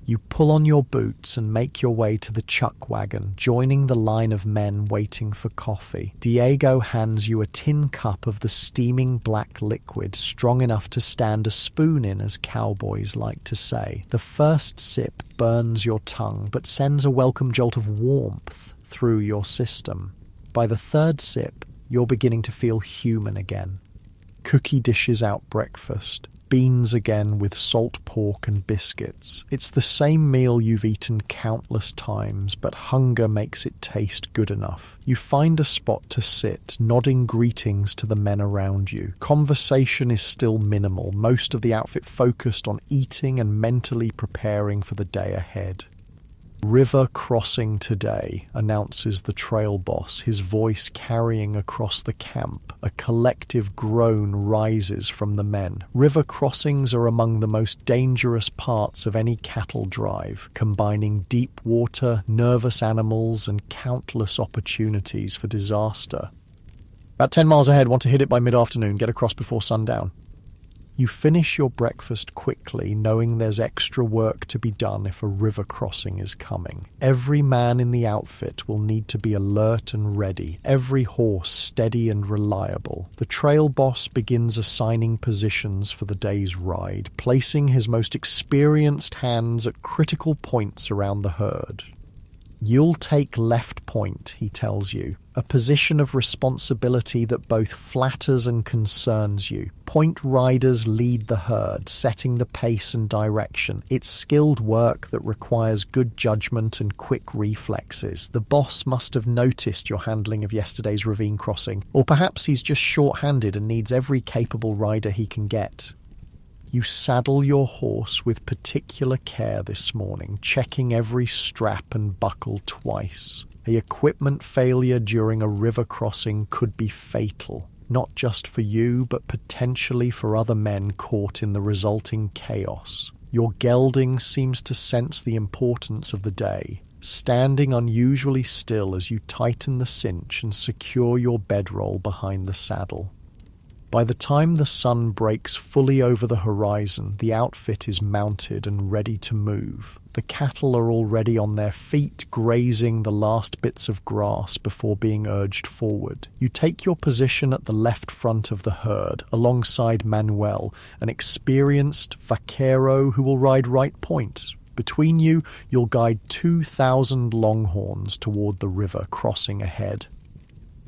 You pull on your boots and make your way to the chuck wagon, joining the line of men waiting for coffee. Diego hands you a tin cup of the steaming black liquid, strong enough to stand a spoon in, as cowboys like to say. The first sip burns your tongue, but sends a welcome jolt of warmth through your system. By the third sip, you're beginning to feel human again. Cookie dishes out breakfast. Beans again with salt pork and biscuits. It's the same meal you've eaten countless times, but hunger makes it taste good enough. You find a spot to sit, nodding greetings to the men around you. Conversation is still minimal, most of the outfit focused on eating and mentally preparing for the day ahead. River crossing today, announces the trail boss, his voice carrying across the camp. A collective groan rises from the men. River crossings are among the most dangerous parts of any cattle drive, combining deep water, nervous animals, and countless opportunities for disaster. About 10 miles ahead, want to hit it by mid-afternoon, get across before sundown. You finish your breakfast quickly, knowing there's extra work to be done if a river crossing is coming. Every man in the outfit will need to be alert and ready, every horse steady and reliable. The trail boss begins assigning positions for the day's ride, placing his most experienced hands at critical points around the herd. You'll take left point, he tells you, a position of responsibility that both flatters and concerns you. Point riders lead the herd, setting the pace and direction. It's skilled work that requires good judgment and quick reflexes. The boss must have noticed your handling of yesterday's ravine crossing, or perhaps he's just short-handed and needs every capable rider he can get. You saddle your horse with particular care this morning, checking every strap and buckle twice. A equipment failure during a river crossing could be fatal, not just for you, but potentially for other men caught in the resulting chaos. Your gelding seems to sense the importance of the day, standing unusually still as you tighten the cinch and secure your bedroll behind the saddle. By the time the sun breaks fully over the horizon, the outfit is mounted and ready to move. The cattle are already on their feet, grazing the last bits of grass before being urged forward. You take your position at the left front of the herd, alongside Manuel, an experienced vaquero who will ride right point. Between you, you'll guide 2,000 longhorns toward the river crossing ahead.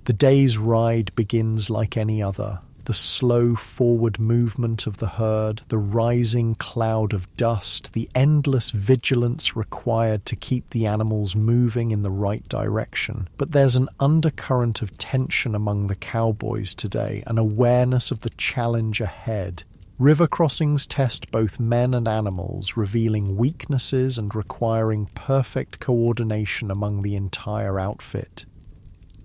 The day's ride begins like any other. The slow forward movement of the herd, the rising cloud of dust, the endless vigilance required to keep the animals moving in the right direction. But there's an undercurrent of tension among the cowboys today, an awareness of the challenge ahead. River crossings test both men and animals, revealing weaknesses and requiring perfect coordination among the entire outfit.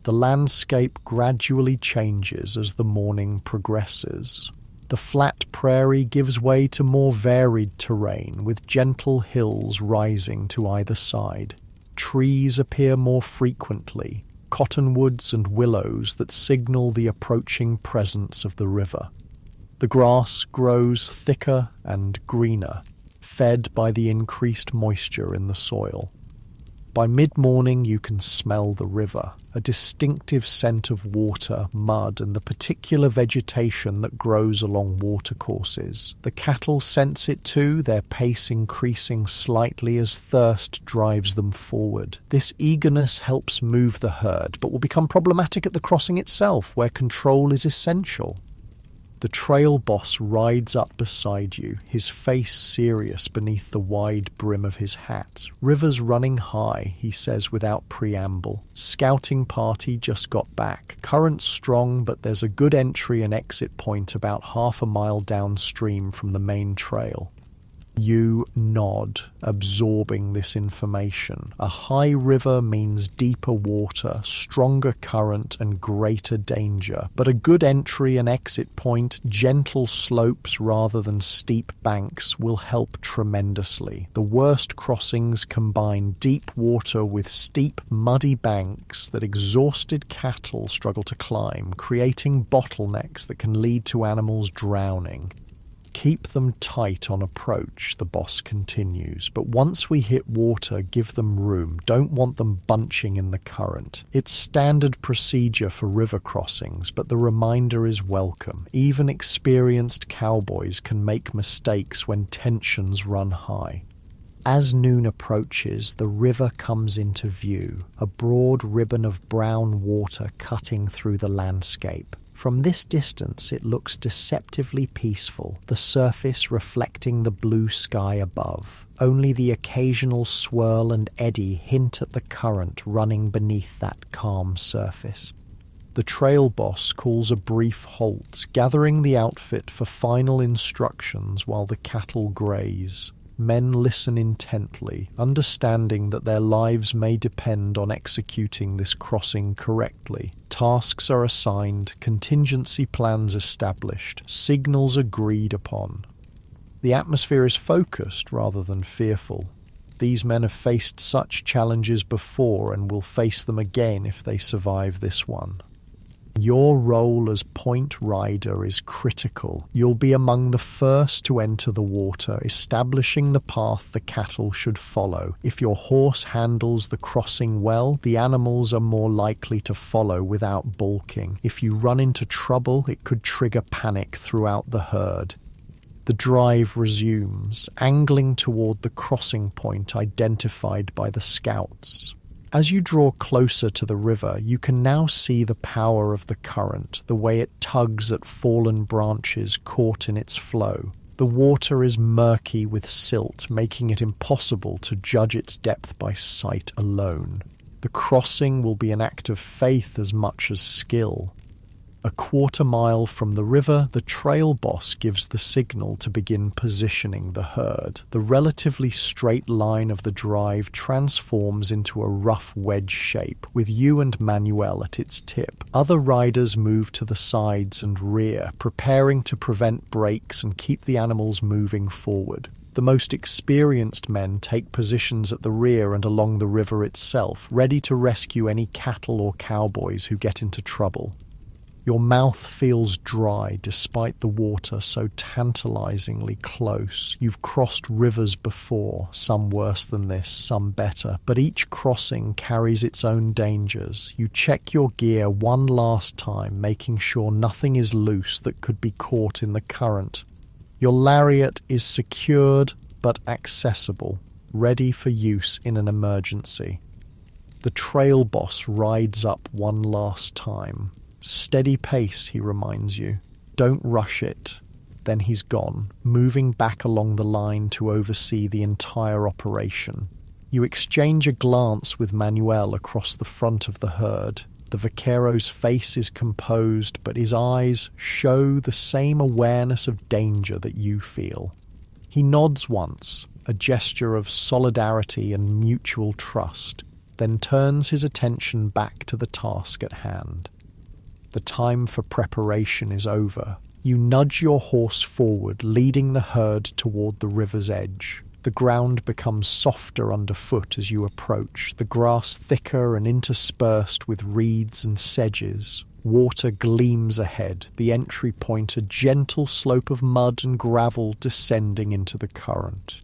The landscape gradually changes as the morning progresses. The flat prairie gives way to more varied terrain, with gentle hills rising to either side. Trees appear more frequently, cottonwoods and willows that signal the approaching presence of the river. The grass grows thicker and greener, fed by the increased moisture in the soil. By mid-morning you can smell the river, a distinctive scent of water, mud, and the particular vegetation that grows along watercourses. The cattle sense it too, their pace increasing slightly as thirst drives them forward. This eagerness helps move the herd, but will become problematic at the crossing itself, where control is essential. The trail boss rides up beside you, his face serious beneath the wide brim of his hat. "River's running high," he says without preamble. "Scouting party just got back. Current strong, but there's a good entry and exit point about half a mile downstream from the main trail." You nod, absorbing this information. A high river means deeper water, stronger current, and greater danger. But a good entry and exit point, gentle slopes rather than steep banks, will help tremendously. The worst crossings combine deep water with steep, muddy banks that exhausted cattle struggle to climb, creating bottlenecks that can lead to animals drowning. "Keep them tight on approach," the boss continues, "but once we hit water, give them room. Don't want them bunching in the current. It's standard procedure for river crossings, but the reminder is welcome. Even experienced cowboys can make mistakes when tensions run high." As noon approaches, the river comes into view, a broad ribbon of brown water cutting through the landscape. From this distance it looks deceptively peaceful, the surface reflecting the blue sky above. Only the occasional swirl and eddy hint at the current running beneath that calm surface. The trail boss calls a brief halt, gathering the outfit for final instructions while the cattle graze. Men listen intently, understanding that their lives may depend on executing this crossing correctly. Tasks are assigned, contingency plans established, signals agreed upon. The atmosphere is focused rather than fearful. These men have faced such challenges before and will face them again if they survive this one. Your role as point rider is critical. You'll be among the first to enter the water, establishing the path the cattle should follow. If your horse handles the crossing well, the animals are more likely to follow without balking. If you run into trouble, it could trigger panic throughout the herd. The drive resumes, angling toward the crossing point identified by the scouts. As you draw closer to the river, you can now see the power of the current, the way it tugs at fallen branches caught in its flow. The water is murky with silt, making it impossible to judge its depth by sight alone. The crossing will be an act of faith as much as skill. A quarter-mile from the river, the trail boss gives the signal to begin positioning the herd. The relatively straight line of the drive transforms into a rough wedge shape, with you and Manuel at its tip. Other riders move to the sides and rear, preparing to prevent breaks and keep the animals moving forward. The most experienced men take positions at the rear and along the river itself, ready to rescue any cattle or cowboys who get into trouble. Your mouth feels dry despite the water so tantalizingly close. You've crossed rivers before, some worse than this, some better, but each crossing carries its own dangers. You check your gear one last time, making sure nothing is loose that could be caught in the current. Your lariat is secured but accessible, ready for use in an emergency. The trail boss rides up one last time. Steady pace, he reminds you. Don't rush it. Then he's gone, moving back along the line to oversee the entire operation. You exchange a glance with Manuel across the front of the herd. The vaquero's face is composed, but his eyes show the same awareness of danger that you feel. He nods once, a gesture of solidarity and mutual trust, then turns his attention back to the task at hand. The time for preparation is over. You nudge your horse forward, leading the herd toward the river's edge. The ground becomes softer underfoot as you approach, the grass thicker and interspersed with reeds and sedges. Water gleams ahead, the entry point a gentle slope of mud and gravel descending into the current.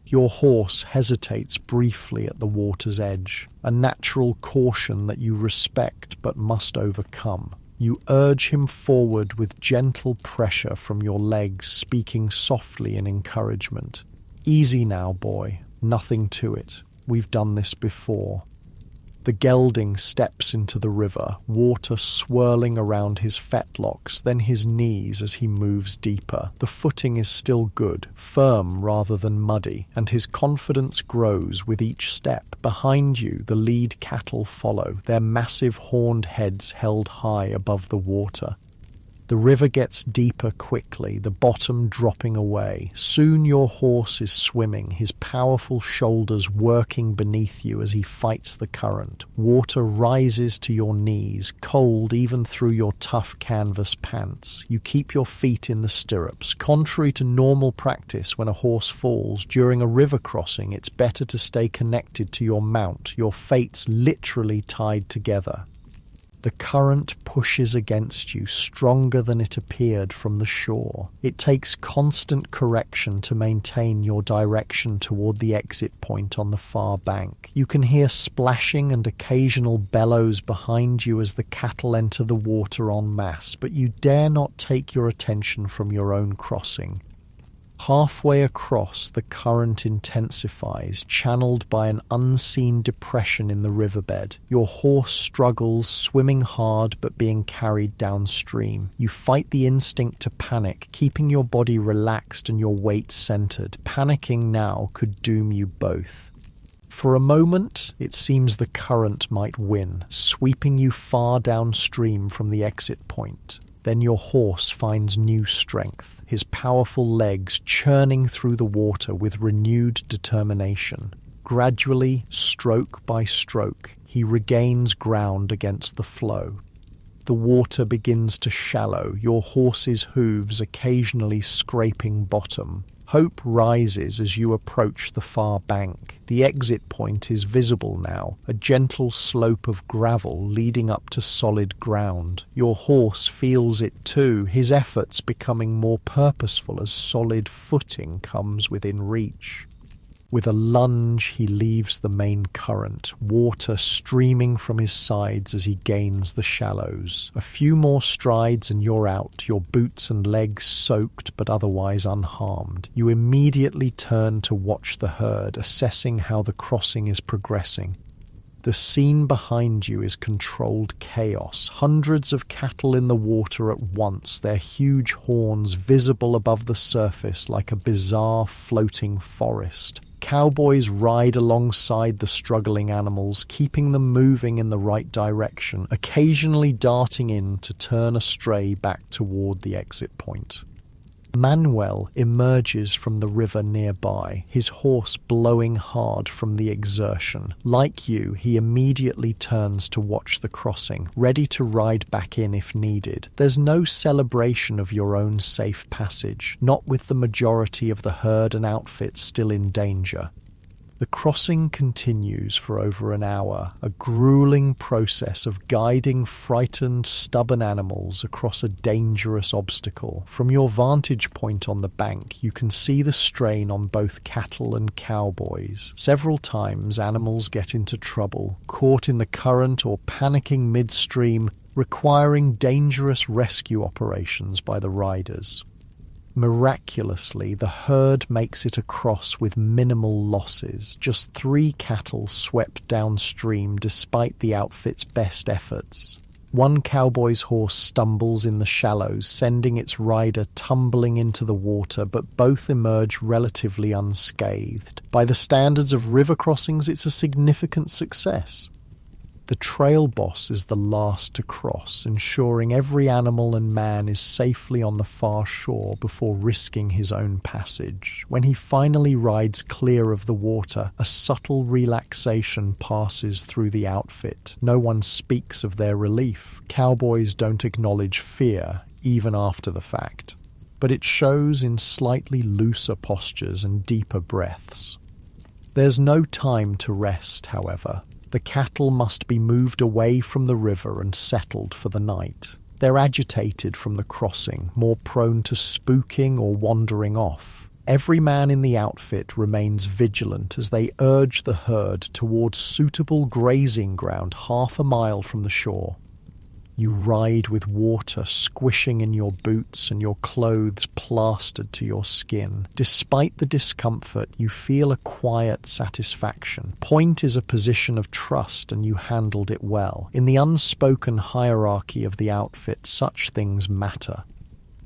Your horse hesitates briefly at the water's edge, a natural caution that you respect but must overcome. You urge him forward with gentle pressure from your legs, speaking softly in encouragement. Easy now, boy. Nothing to it. We've done this before. The gelding steps into the river, water swirling around his fetlocks, then his knees as he moves deeper. The footing is still good, firm rather than muddy, and his confidence grows with each step. Behind you, the lead cattle follow, their massive horned heads held high above the water. The river gets deeper quickly, the bottom dropping away. Soon your horse is swimming, his powerful shoulders working beneath you as he fights the current. Water rises to your knees, cold even through your tough canvas pants. You keep your feet in the stirrups. Contrary to normal practice when a horse falls, during a river crossing it's better to stay connected to your mount, your fates literally tied together. The current pushes against you, stronger than it appeared from the shore. It takes constant correction to maintain your direction toward the exit point on the far bank. You can hear splashing and occasional bellows behind you as the cattle enter the water en masse, but you dare not take your attention from your own crossing. Halfway across, the current intensifies, channeled by an unseen depression in the riverbed. Your horse struggles, swimming hard but being carried downstream. You fight the instinct to panic, keeping your body relaxed and your weight centered. Panicking now could doom you both. For a moment, it seems the current might win, sweeping you far downstream from the exit point. Then your horse finds new strength, his powerful legs churning through the water with renewed determination. Gradually, stroke by stroke, he regains ground against the flow. The water begins to shallow, your horse's hooves occasionally scraping bottom. Hope rises as you approach the far bank. The exit point is visible now, a gentle slope of gravel leading up to solid ground. Your horse feels it too, his efforts becoming more purposeful as solid footing comes within reach. With a lunge, he leaves the main current, water streaming from his sides as he gains the shallows. A few more strides and you're out, your boots and legs soaked but otherwise unharmed. You immediately turn to watch the herd, assessing how the crossing is progressing. The scene behind you is controlled chaos. Hundreds of cattle in the water at once, their huge horns visible above the surface like a bizarre floating forest. Cowboys ride alongside the struggling animals, keeping them moving in the right direction, occasionally darting in to turn a stray back toward the exit point. Manuel emerges from the river nearby, his horse blowing hard from the exertion. Like you, he immediately turns to watch the crossing, ready to ride back in if needed. There's no celebration of your own safe passage, not with the majority of the herd and outfit still in danger. The crossing continues for over an hour, a grueling process of guiding frightened, stubborn animals across a dangerous obstacle. From your vantage point on the bank, you can see the strain on both cattle and cowboys. Several times, animals get into trouble, caught in the current or panicking midstream, requiring dangerous rescue operations by the riders. Miraculously, the herd makes it across with minimal losses, just 3 cattle swept downstream despite the outfit's best efforts. One cowboy's horse stumbles in the shallows, sending its rider tumbling into the water, but both emerge relatively unscathed. By the standards of river crossings, it's a significant success. The trail boss is the last to cross, ensuring every animal and man is safely on the far shore before risking his own passage. When he finally rides clear of the water, a subtle relaxation passes through the outfit. No one speaks of their relief. Cowboys don't acknowledge fear, even after the fact. But it shows in slightly looser postures and deeper breaths. There's no time to rest, however. The cattle must be moved away from the river and settled for the night. They're agitated from the crossing, more prone to spooking or wandering off. Every man in the outfit remains vigilant as they urge the herd towards suitable grazing ground 1/2 mile from the shore. You ride with water squishing in your boots and your clothes plastered to your skin. Despite the discomfort, you feel a quiet satisfaction. Point is a position of trust and you handled it well. In the unspoken hierarchy of the outfit, such things matter.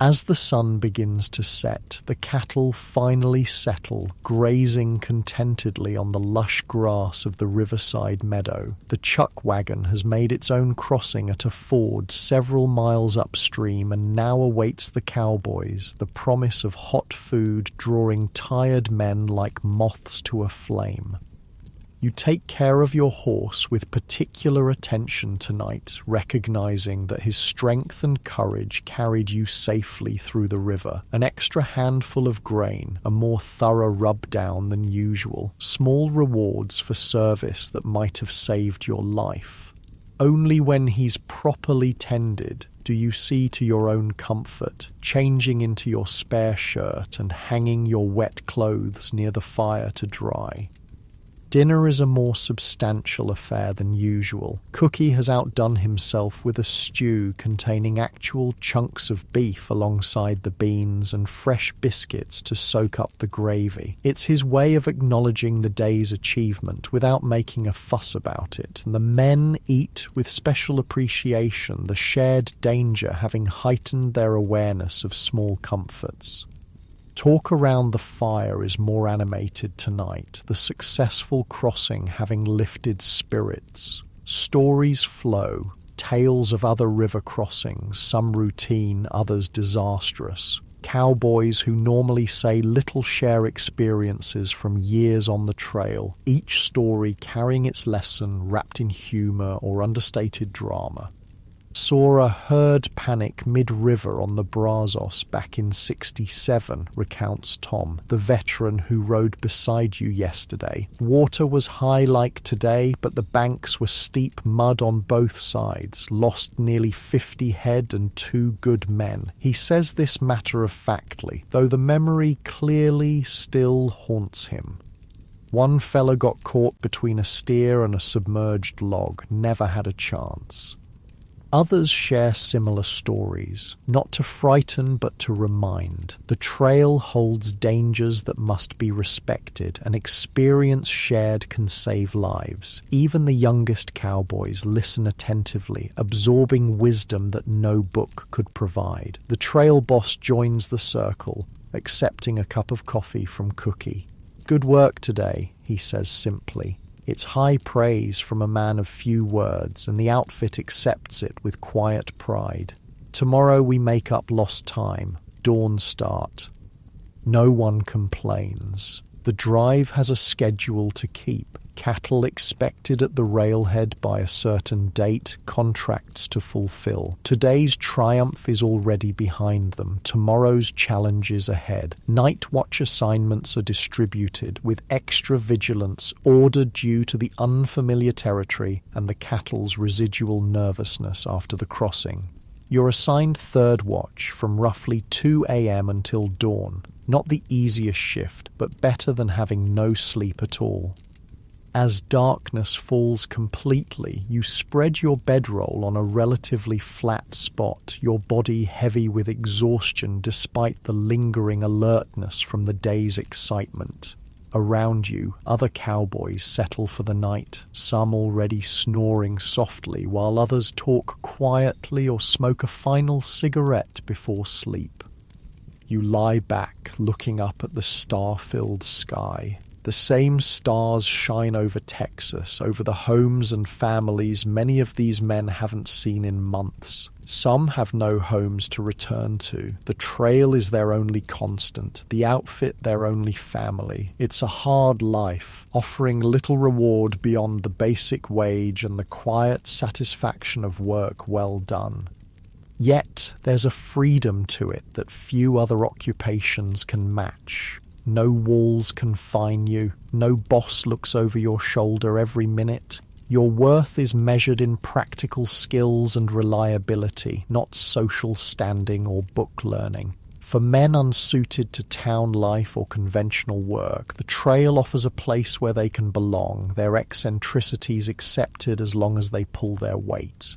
As the sun begins to set, the cattle finally settle, grazing contentedly on the lush grass of the riverside meadow. The chuck wagon has made its own crossing at a ford several miles upstream and now awaits the cowboys, the promise of hot food drawing tired men like moths to a flame. You take care of your horse with particular attention tonight, recognizing that his strength and courage carried you safely through the river. An extra handful of grain, a more thorough rub down than usual, small rewards for service that might have saved your life. Only when he's properly tended do you see to your own comfort, changing into your spare shirt and hanging your wet clothes near the fire to dry. Dinner is a more substantial affair than usual. Cookie has outdone himself with a stew containing actual chunks of beef alongside the beans and fresh biscuits to soak up the gravy. It's his way of acknowledging the day's achievement without making a fuss about it, and the men eat with special appreciation, the shared danger having heightened their awareness of small comforts. Talk around the fire is more animated tonight, the successful crossing having lifted spirits. Stories flow, tales of other river crossings, some routine, others disastrous. Cowboys who normally say little share experiences from years on the trail, each story carrying its lesson wrapped in humor or understated drama. Saw a herd panic mid-river on the Brazos back in '67, recounts Tom, the veteran who rode beside you yesterday. Water was high like today, but the banks were steep mud on both sides, lost nearly 50 head and 2 good men. He says this matter-of-factly, though the memory clearly still haunts him. One fella got caught between a steer and a submerged log, never had a chance. Others share similar stories, not to frighten but to remind. The trail holds dangers that must be respected, and experience shared can save lives. Even the youngest cowboys listen attentively, absorbing wisdom that no book could provide. The trail boss joins the circle, accepting a cup of coffee from Cookie. Good work today, he says simply. It's high praise from a man of few words, and the outfit accepts it with quiet pride. Tomorrow we make up lost time. Dawn start. No one complains. The drive has a schedule to keep. Cattle expected at the railhead by a certain date, contracts to fulfill. Today's triumph is already behind them. Tomorrow's challenge is ahead. Night watch assignments are distributed with extra vigilance, order due to the unfamiliar territory and the cattle's residual nervousness after the crossing. You're assigned third watch from roughly 2 a.m. until dawn. Not the easiest shift, but better than having no sleep at all. As darkness falls completely, you spread your bedroll on a relatively flat spot, your body heavy with exhaustion despite the lingering alertness from the day's excitement. Around you, other cowboys settle for the night, some already snoring softly, while others talk quietly or smoke a final cigarette before sleep. You lie back, looking up at the star-filled sky. The same stars shine over Texas, over the homes and families many of these men haven't seen in months. Some have no homes to return to. The trail is their only constant, the outfit their only family. It's a hard life, offering little reward beyond the basic wage and the quiet satisfaction of work well done. Yet there's a freedom to it that few other occupations can match. No walls confine you. No boss looks over your shoulder every minute. Your worth is measured in practical skills and reliability, not social standing or book learning. For men unsuited to town life or conventional work, the trail offers a place where they can belong, their eccentricities accepted as long as they pull their weight.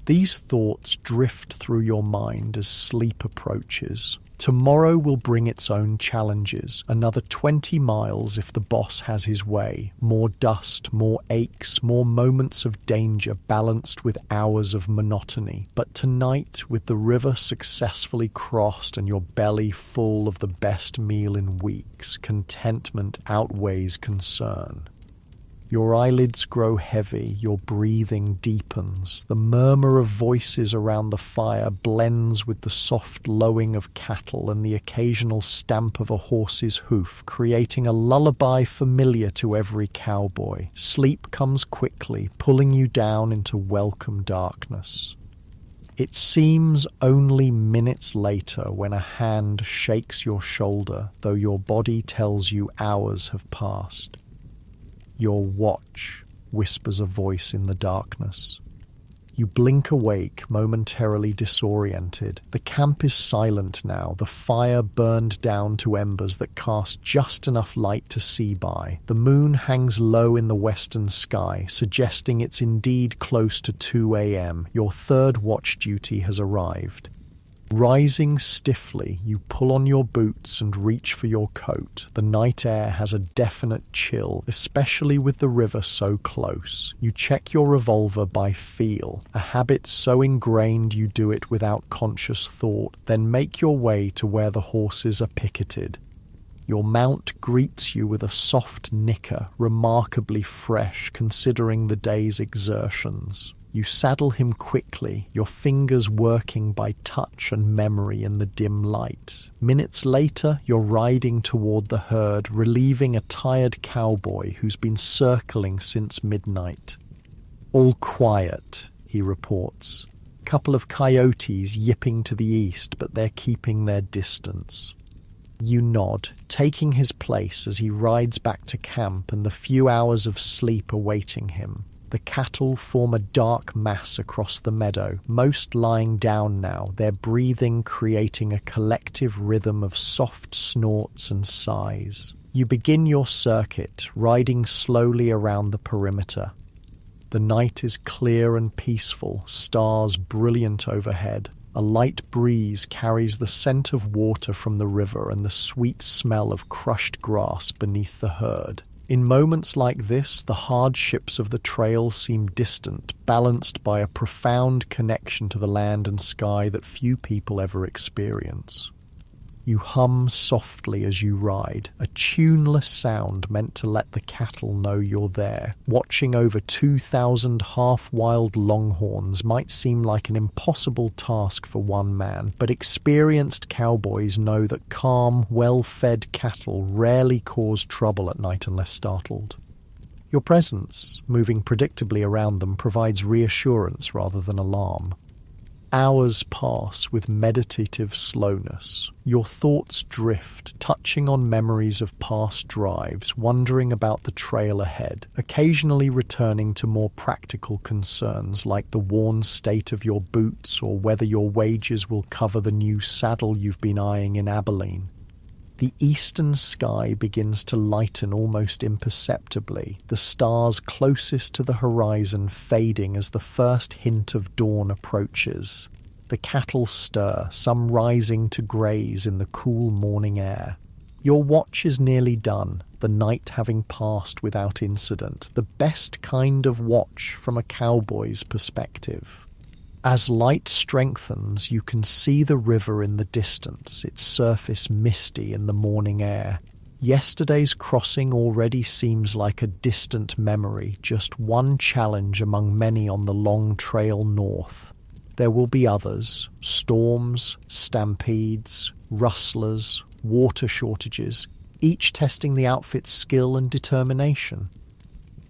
These thoughts drift through your mind as sleep approaches. Tomorrow will bring its own challenges. Another 20 miles if the boss has his way. More dust, more aches, more moments of danger balanced with hours of monotony. But tonight, with the river successfully crossed and your belly full of the best meal in weeks, contentment outweighs concern. Your eyelids grow heavy, your breathing deepens. The murmur of voices around the fire blends with the soft lowing of cattle and the occasional stamp of a horse's hoof, creating a lullaby familiar to every cowboy. Sleep comes quickly, pulling you down into welcome darkness. It seems only minutes later when a hand shakes your shoulder, though your body tells you hours have passed. "Your watch," whispers a voice in the darkness. You blink awake, momentarily disoriented. The camp is silent now, the fire burned down to embers that cast just enough light to see by. The moon hangs low in the western sky, suggesting it's indeed close to 2 a.m. Your third watch duty has arrived. Rising stiffly, you pull on your boots and reach for your coat. The night air has a definite chill, especially with the river so close. You check your revolver by feel, a habit so ingrained you do it without conscious thought, then make your way to where the horses are picketed. Your mount greets you with a soft nicker, remarkably fresh considering the day's exertions. You saddle him quickly, your fingers working by touch and memory in the dim light. Minutes later, you're riding toward the herd, relieving a tired cowboy who's been circling since midnight. "All quiet," he reports. "Couple of coyotes yipping to the east, but they're keeping their distance." You nod, taking his place as he rides back to camp and the few hours of sleep awaiting him. The cattle form a dark mass across the meadow, most lying down now, their breathing creating a collective rhythm of soft snorts and sighs. You begin your circuit, riding slowly around the perimeter. The night is clear and peaceful, stars brilliant overhead. A light breeze carries the scent of water from the river and the sweet smell of crushed grass beneath the herd. In moments like this, the hardships of the trail seem distant, balanced by a profound connection to the land and sky that few people ever experience. You hum softly as you ride, a tuneless sound meant to let the cattle know you're there. Watching over 2,000 half-wild longhorns might seem like an impossible task for one man, but experienced cowboys know that calm, well-fed cattle rarely cause trouble at night unless startled. Your presence, moving predictably around them, provides reassurance rather than alarm. Hours pass with meditative slowness. Your thoughts drift, touching on memories of past drives, wondering about the trail ahead, occasionally returning to more practical concerns like the worn state of your boots or whether your wages will cover the new saddle you've been eyeing in Abilene. The eastern sky begins to lighten almost imperceptibly, the stars closest to the horizon fading as the first hint of dawn approaches. The cattle stir, some rising to graze in the cool morning air. Your watch is nearly done, the night having passed without incident, the best kind of watch from a cowboy's perspective. As light strengthens, you can see the river in the distance, its surface misty in the morning air. Yesterday's crossing already seems like a distant memory, just one challenge among many on the long trail north. There will be others: storms, stampedes, rustlers, water shortages, each testing the outfit's skill and determination.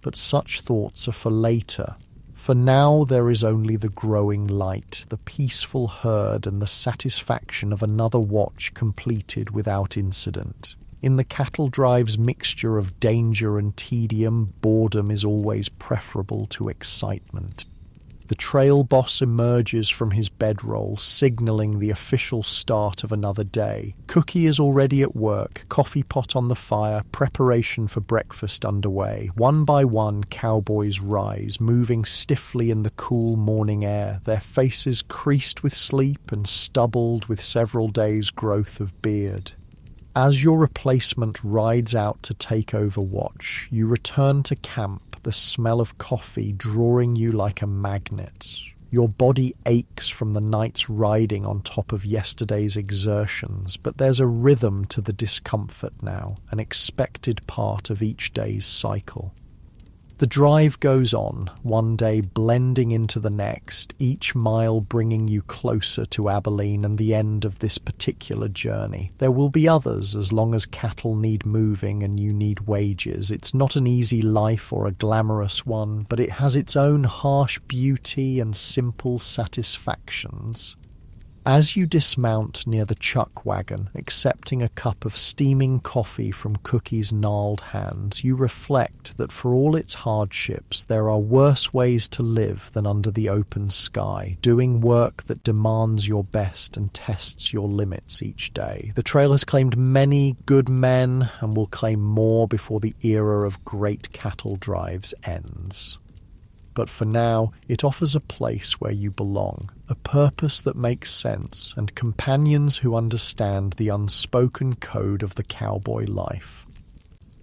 But such thoughts are for later. For now there is only the growing light, the peaceful herd, and the satisfaction of another watch completed without incident. In the cattle drive's mixture of danger and tedium, boredom is always preferable to excitement. The trail boss emerges from his bedroll, signaling the official start of another day. Cookie is already at work, coffee pot on the fire, preparation for breakfast underway. One by one, cowboys rise, moving stiffly in the cool morning air, their faces creased with sleep and stubbled with several days' growth of beard. As your replacement rides out to take over watch, you return to camp, the smell of coffee drawing you like a magnet. Your body aches from the night's riding on top of yesterday's exertions, but there's a rhythm to the discomfort now, an expected part of each day's cycle. The drive goes on, one day blending into the next, each mile bringing you closer to Abilene and the end of this particular journey. There will be others as long as cattle need moving and you need wages. It's not an easy life or a glamorous one, but it has its own harsh beauty and simple satisfactions. As you dismount near the chuck wagon, accepting a cup of steaming coffee from Cookie's gnarled hands, you reflect that for all its hardships, there are worse ways to live than under the open sky, doing work that demands your best and tests your limits each day. The trail has claimed many good men and will claim more before the era of great cattle drives ends. But for now, it offers a place where you belong, a purpose that makes sense, and companions who understand the unspoken code of the cowboy life.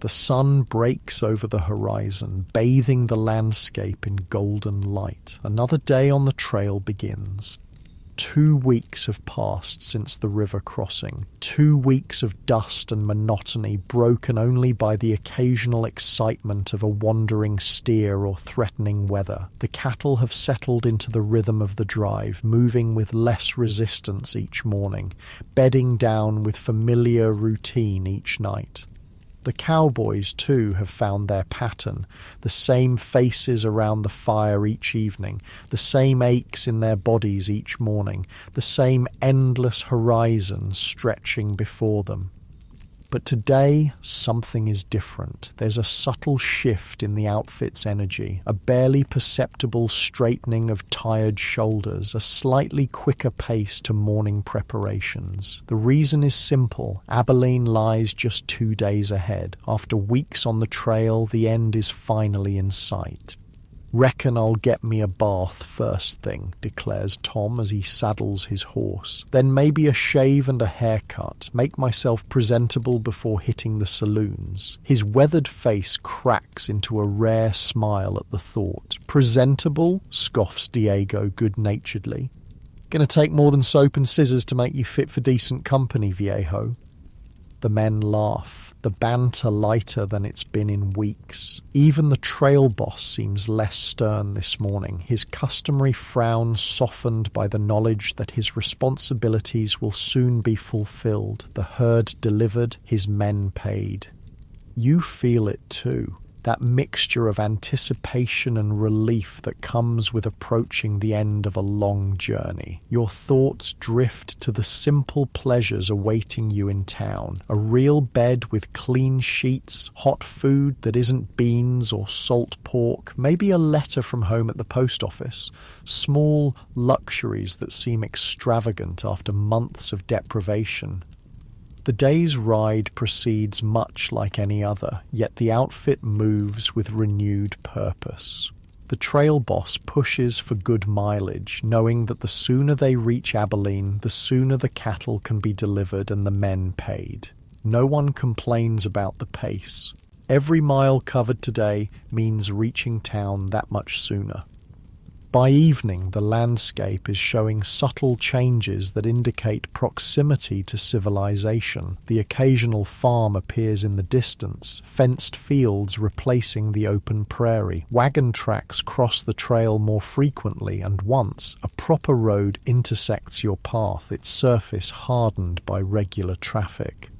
The sun breaks over the horizon, bathing the landscape in golden light. Another day on the trail begins. 2 weeks have passed since the river crossing. 2 weeks of dust and monotony, broken only by the occasional excitement of a wandering steer or threatening weather. The cattle have settled into the rhythm of the drive, moving with less resistance each morning, bedding down with familiar routine each night. The cowboys, too, have found their pattern, the same faces around the fire each evening, the same aches in their bodies each morning, the same endless horizon stretching before them. But today, something is different. There's a subtle shift in the outfit's energy, a barely perceptible straightening of tired shoulders, a slightly quicker pace to morning preparations. The reason is simple. Abilene lies just 2 days ahead. After weeks on the trail, the end is finally in sight. "Reckon I'll get me a bath first thing," declares Tom as he saddles his horse. "Then maybe a shave and a haircut. Make myself presentable before hitting the saloons." His weathered face cracks into a rare smile at the thought. "Presentable?" scoffs Diego good-naturedly. Gonna take more than soap and scissors to make you fit for decent company, viejo. The men laugh, the banter lighter than it's been in weeks. Even the trail boss seems less stern this morning, his customary frown softened by the knowledge that his responsibilities will soon be fulfilled, the herd delivered, his men paid. You feel it too. That mixture of anticipation and relief that comes with approaching the end of a long journey. Your thoughts drift to the simple pleasures awaiting you in town. A real bed with clean sheets, hot food that isn't beans or salt pork, maybe a letter from home at the post office. Small luxuries that seem extravagant after months of deprivation. The day's ride proceeds much like any other, yet the outfit moves with renewed purpose. The trail boss pushes for good mileage, knowing that the sooner they reach Abilene, the sooner the cattle can be delivered and the men paid. No one complains about the pace. Every mile covered today means reaching town that much sooner. By evening, the landscape is showing subtle changes that indicate proximity to civilization. The occasional farm appears in the distance, fenced fields replacing the open prairie. Wagon tracks cross the trail more frequently, and once, a proper road intersects your path, its surface hardened by regular traffic.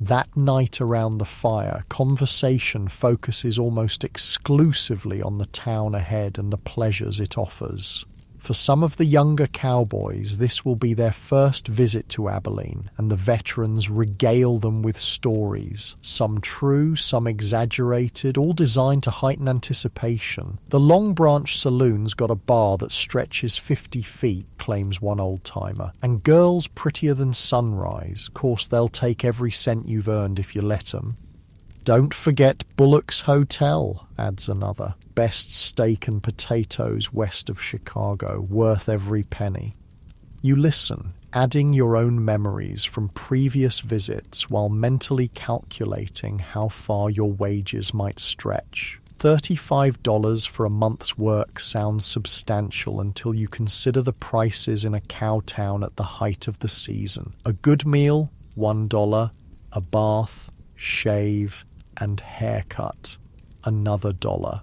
That night around the fire, conversation focuses almost exclusively on the town ahead and the pleasures it offers. For some of the younger cowboys, this will be their first visit to Abilene, and the veterans regale them with stories, some true, some exaggerated, all designed to heighten anticipation. The Long Branch Saloon's got a bar that stretches 50 feet, claims one old-timer, and girls prettier than sunrise. Course they'll take every cent you've earned if you let 'em. Don't forget Bullock's Hotel, adds another. Best steak and potatoes west of Chicago, worth every penny. You listen, adding your own memories from previous visits while mentally calculating how far your wages might stretch. $35 for a month's work sounds substantial until you consider the prices in a cow town at the height of the season. A good meal, $1. A bath, shave, and haircut, another $1.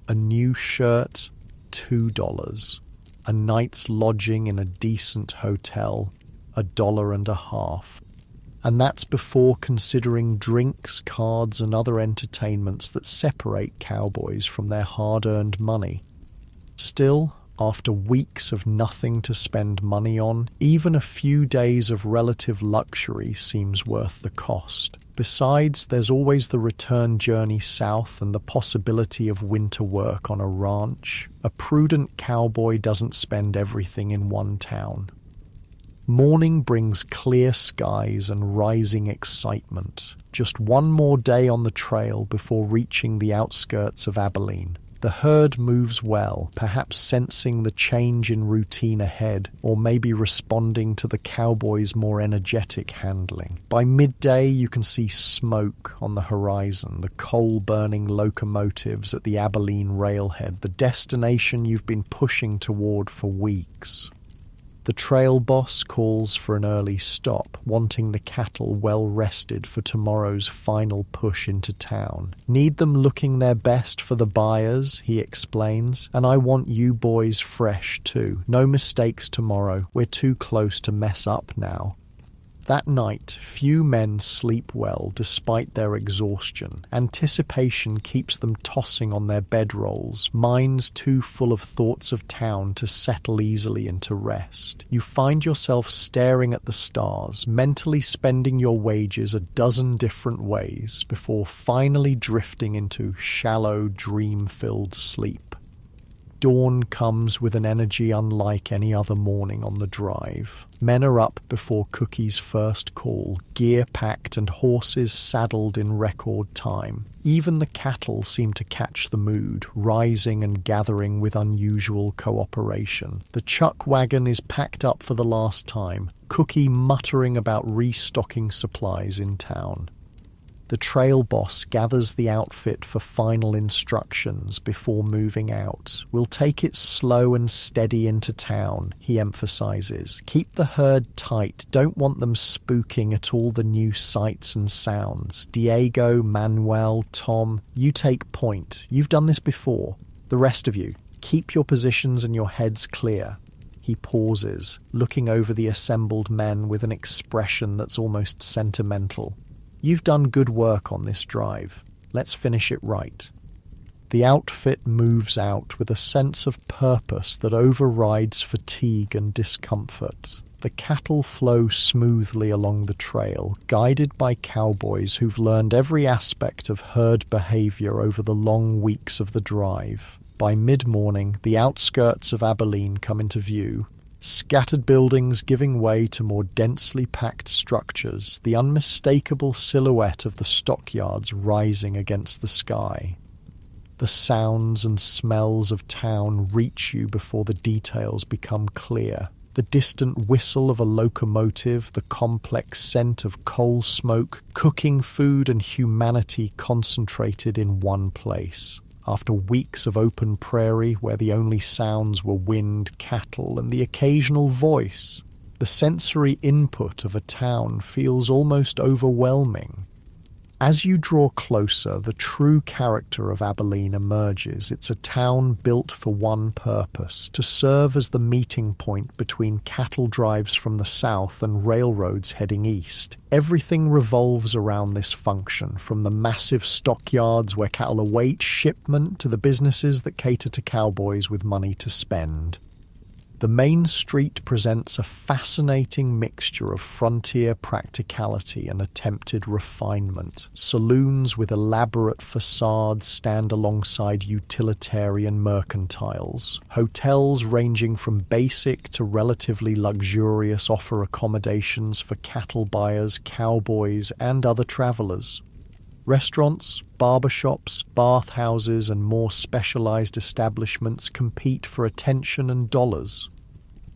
A new shirt, $2. A night's lodging in a decent hotel, $1.50. And that's before considering drinks, cards, and other entertainments that separate cowboys from their hard-earned money. Still, after weeks of nothing to spend money on, even a few days of relative luxury seems worth the cost. Besides, there's always the return journey south and the possibility of winter work on a ranch. A prudent cowboy doesn't spend everything in one town. Morning brings clear skies and rising excitement. Just one more day on the trail before reaching the outskirts of Abilene. The herd moves well, perhaps sensing the change in routine ahead, or maybe responding to the cowboys' more energetic handling. By midday, you can see smoke on the horizon, the coal-burning locomotives at the Abilene railhead, the destination you've been pushing toward for weeks. The trail boss calls for an early stop, wanting the cattle well rested for tomorrow's final push into town. Need them looking their best for the buyers, he explains, and I want you boys fresh too. No mistakes tomorrow. We're too close to mess up now. That night, few men sleep well despite their exhaustion. Anticipation keeps them tossing on their bedrolls, minds too full of thoughts of town to settle easily into rest. You find yourself staring at the stars, mentally spending your wages a dozen different ways before finally drifting into shallow, dream-filled sleep. Dawn comes with an energy unlike any other morning on the drive. Men are up before Cookie's first call, gear packed and horses saddled in record time. Even the cattle seem to catch the mood, rising and gathering with unusual cooperation. The chuck wagon is packed up for the last time, Cookie muttering about restocking supplies in town. The trail boss gathers the outfit for final instructions before moving out. "We'll take it slow and steady into town," he emphasizes. "Keep the herd tight. Don't want them spooking at all the new sights and sounds. Diego, Manuel, Tom, you take point. You've done this before. The rest of you, keep your positions and your heads clear." He pauses, looking over the assembled men with an expression that's almost sentimental. "You've done good work on this drive. Let's finish it right." The outfit moves out with a sense of purpose that overrides fatigue and discomfort. The cattle flow smoothly along the trail, guided by cowboys who've learned every aspect of herd behavior over the long weeks of the drive. By mid-morning, the outskirts of Abilene come into view. Scattered buildings giving way to more densely packed structures, the unmistakable silhouette of the stockyards rising against the sky. The sounds and smells of town reach you before the details become clear. The distant whistle of a locomotive, the complex scent of coal smoke, cooking food and humanity concentrated in one place. After weeks of open prairie where the only sounds were wind, cattle, and the occasional voice, the sensory input of a town feels almost overwhelming. As you draw closer, the true character of Abilene emerges. It's a town built for one purpose, to serve as the meeting point between cattle drives from the south and railroads heading east. Everything revolves around this function, from the massive stockyards where cattle await shipment to the businesses that cater to cowboys with money to spend. The main street presents a fascinating mixture of frontier practicality and attempted refinement. Saloons with elaborate facades stand alongside utilitarian mercantiles. Hotels ranging from basic to relatively luxurious offer accommodations for cattle buyers, cowboys, and other travelers. Restaurants, barbershops, bathhouses, and more specialized establishments compete for attention and dollars.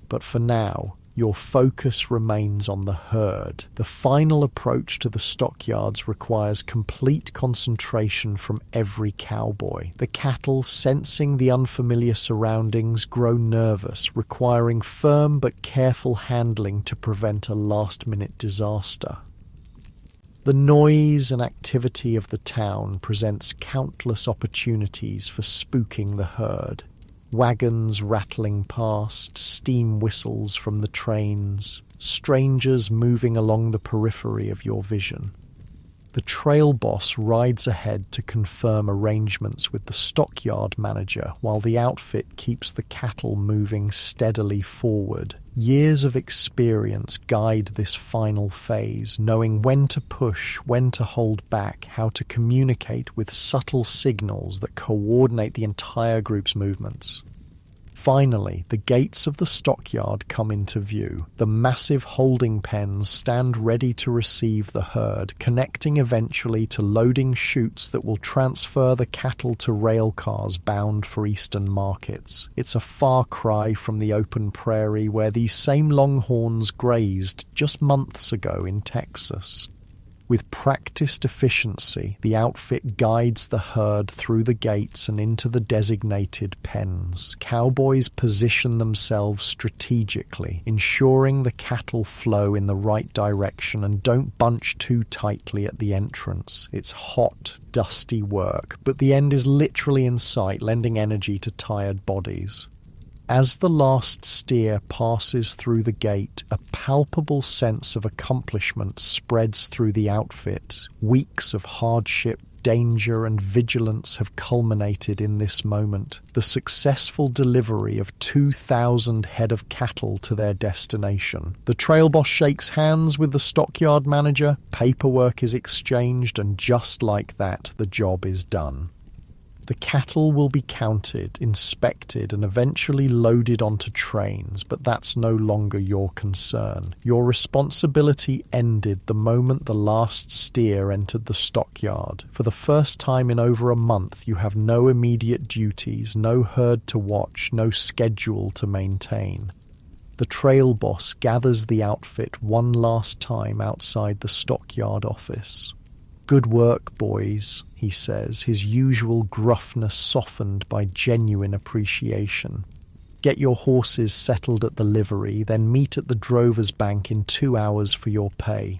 But for now, your focus remains on the herd. The final approach to the stockyards requires complete concentration from every cowboy. The cattle, sensing the unfamiliar surroundings, grow nervous, requiring firm but careful handling to prevent a last-minute disaster. The noise and activity of the town presents countless opportunities for spooking the herd. Wagons rattling past, steam whistles from the trains, strangers moving along the periphery of your vision. The trail boss rides ahead to confirm arrangements with the stockyard manager while the outfit keeps the cattle moving steadily forward. Years of experience guide this final phase, knowing when to push, when to hold back, how to communicate with subtle signals that coordinate the entire group's movements. Finally, the gates of the stockyard come into view. The massive holding pens stand ready to receive the herd, connecting eventually to loading chutes that will transfer the cattle to rail cars bound for eastern markets. It's a far cry from the open prairie where these same longhorns grazed just months ago in Texas. With practiced efficiency, the outfit guides the herd through the gates and into the designated pens. Cowboys position themselves strategically, ensuring the cattle flow in the right direction and don't bunch too tightly at the entrance. It's hot, dusty work, but the end is literally in sight, lending energy to tired bodies. As the last steer passes through the gate, a palpable sense of accomplishment spreads through the outfit. Weeks of hardship, danger, and vigilance have culminated in this moment. The successful delivery of 2,000 head of cattle to their destination. The trail boss shakes hands with the stockyard manager, paperwork is exchanged, and just like that, the job is done. The cattle will be counted, inspected, and eventually loaded onto trains, but that's no longer your concern. Your responsibility ended the moment the last steer entered the stockyard. For the first time in over a month, you have no immediate duties, no herd to watch, no schedule to maintain. The trail boss gathers the outfit one last time outside the stockyard office. "Good work, boys," he says, his usual gruffness softened by genuine appreciation. "Get your horses settled at the livery, then meet at the drover's bank in 2 hours for your pay."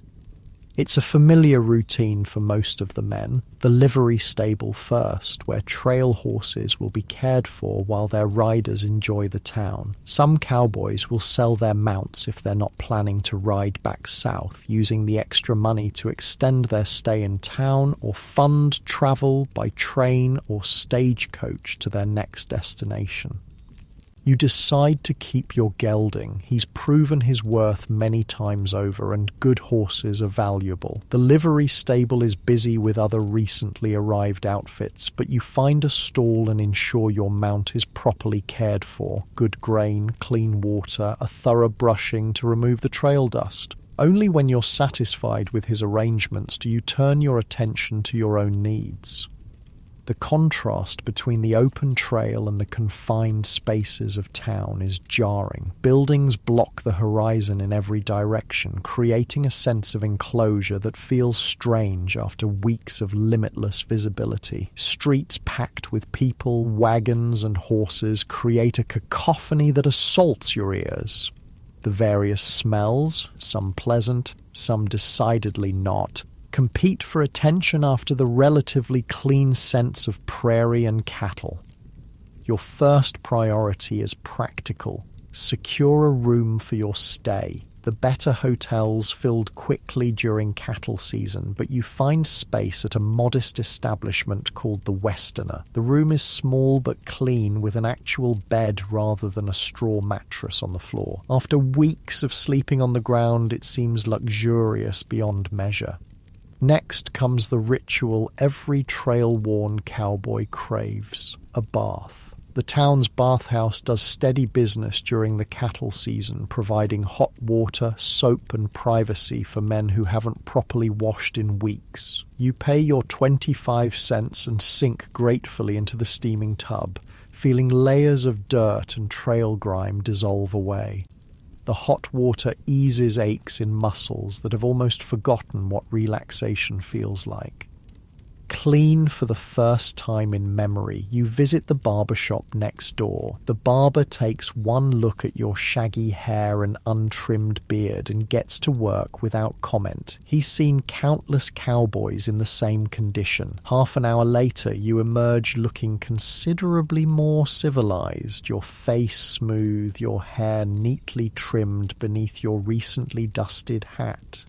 It's a familiar routine for most of the men. The livery stable first, where trail horses will be cared for while their riders enjoy the town. Some cowboys will sell their mounts if they're not planning to ride back south, using the extra money to extend their stay in town or fund travel by train or stagecoach to their next destination. You decide to keep your gelding. He's proven his worth many times over, and good horses are valuable. The livery stable is busy with other recently arrived outfits, but you find a stall and ensure your mount is properly cared for. Good grain, clean water, a thorough brushing to remove the trail dust. Only when you're satisfied with his arrangements do you turn your attention to your own needs. The contrast between the open trail and the confined spaces of town is jarring. Buildings block the horizon in every direction, creating a sense of enclosure that feels strange after weeks of limitless visibility. Streets packed with people, wagons, and horses create a cacophony that assaults your ears. The various smells, some pleasant, some decidedly not, compete for attention after the relatively clean scents of prairie and cattle. Your first priority is practical. Secure a room for your stay. The better hotels filled quickly during cattle season, but you find space at a modest establishment called the Westerner. The room is small but clean, with an actual bed rather than a straw mattress on the floor. After weeks of sleeping on the ground, it seems luxurious beyond measure. Next comes the ritual every trail-worn cowboy craves, a bath. The town's bathhouse does steady business during the cattle season, providing hot water, soap, and privacy for men who haven't properly washed in weeks. You pay your 25 cents and sink gratefully into the steaming tub, feeling layers of dirt and trail grime dissolve away. The hot water eases aches in muscles that have almost forgotten what relaxation feels like. Clean for the first time in memory, you visit the barber shop next door. The barber takes one look at your shaggy hair and untrimmed beard and gets to work without comment. He's seen countless cowboys in the same condition. Half an hour later, you emerge looking considerably more civilized, your face smooth, your hair neatly trimmed beneath your recently dusted hat.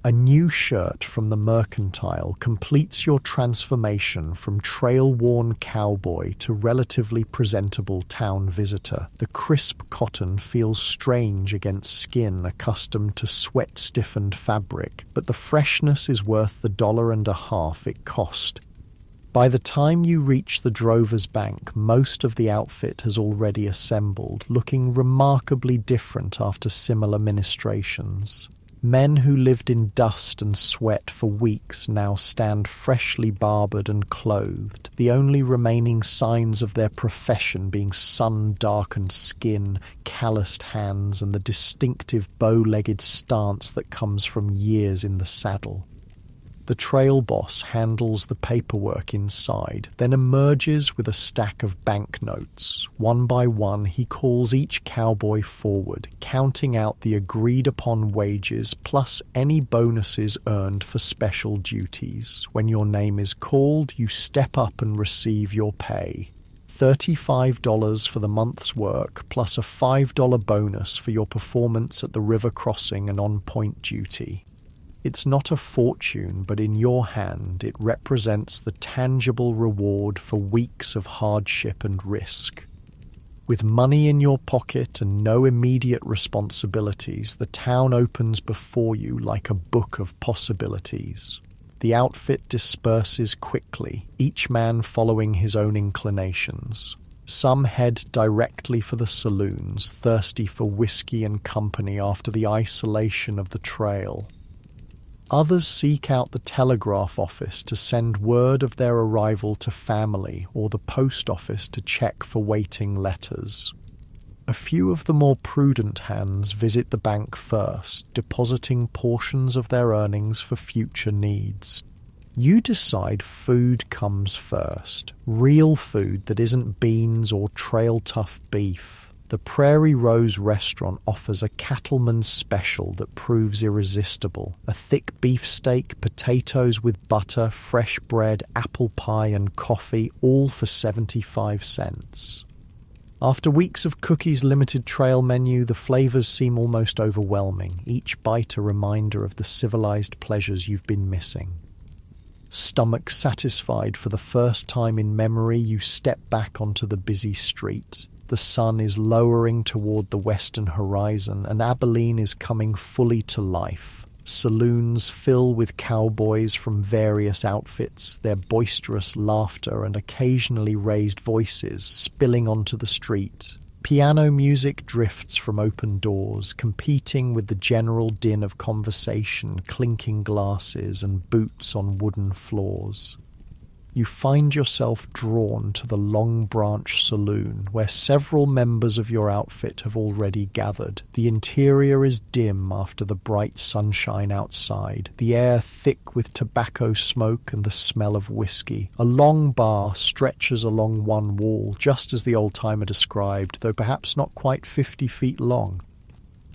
A new shirt from the Mercantile completes your transformation from trail-worn cowboy to relatively presentable town visitor. The crisp cotton feels strange against skin accustomed to sweat-stiffened fabric, but the freshness is worth the $1.50 it cost. By the time you reach the drover's bank, most of the outfit has already assembled, looking remarkably different after similar ministrations. Men who lived in dust and sweat for weeks now stand freshly barbered and clothed, the only remaining signs of their profession being sun-darkened skin, calloused hands, and the distinctive bow-legged stance that comes from years in the saddle. The trail boss handles the paperwork inside, then emerges with a stack of banknotes. One by one, he calls each cowboy forward, counting out the agreed-upon wages plus any bonuses earned for special duties. When your name is called, you step up and receive your pay. $35 for the month's work, plus a $5 bonus for your performance at the river crossing and on-point duty. It's not a fortune, but in your hand it represents the tangible reward for weeks of hardship and risk. With money in your pocket and no immediate responsibilities, the town opens before you like a book of possibilities. The outfit disperses quickly, each man following his own inclinations. Some head directly for the saloons, thirsty for whiskey and company after the isolation of the trail. Others seek out the telegraph office to send word of their arrival to family or the post office to check for waiting letters. A few of the more prudent hands visit the bank first, depositing portions of their earnings for future needs. You decide food comes first. Real food that isn't beans or trail-tough beef. The Prairie Rose restaurant offers a cattleman's special that proves irresistible. A thick beefsteak, potatoes with butter, fresh bread, apple pie and coffee, all for 75 cents. After weeks of Cookie's limited trail menu, the flavors seem almost overwhelming, each bite a reminder of the civilized pleasures you've been missing. Stomach satisfied for the first time in memory, you step back onto the busy street. The sun is lowering toward the western horizon, and Abilene is coming fully to life. Saloons fill with cowboys from various outfits, their boisterous laughter and occasionally raised voices spilling onto the street. Piano music drifts from open doors, competing with the general din of conversation, clinking glasses and boots on wooden floors. You find yourself drawn to the Long Branch Saloon, where several members of your outfit have already gathered. The interior is dim after the bright sunshine outside, the air thick with tobacco smoke and the smell of whiskey. A long bar stretches along one wall, just as the old-timer described, though perhaps not quite 50 feet long.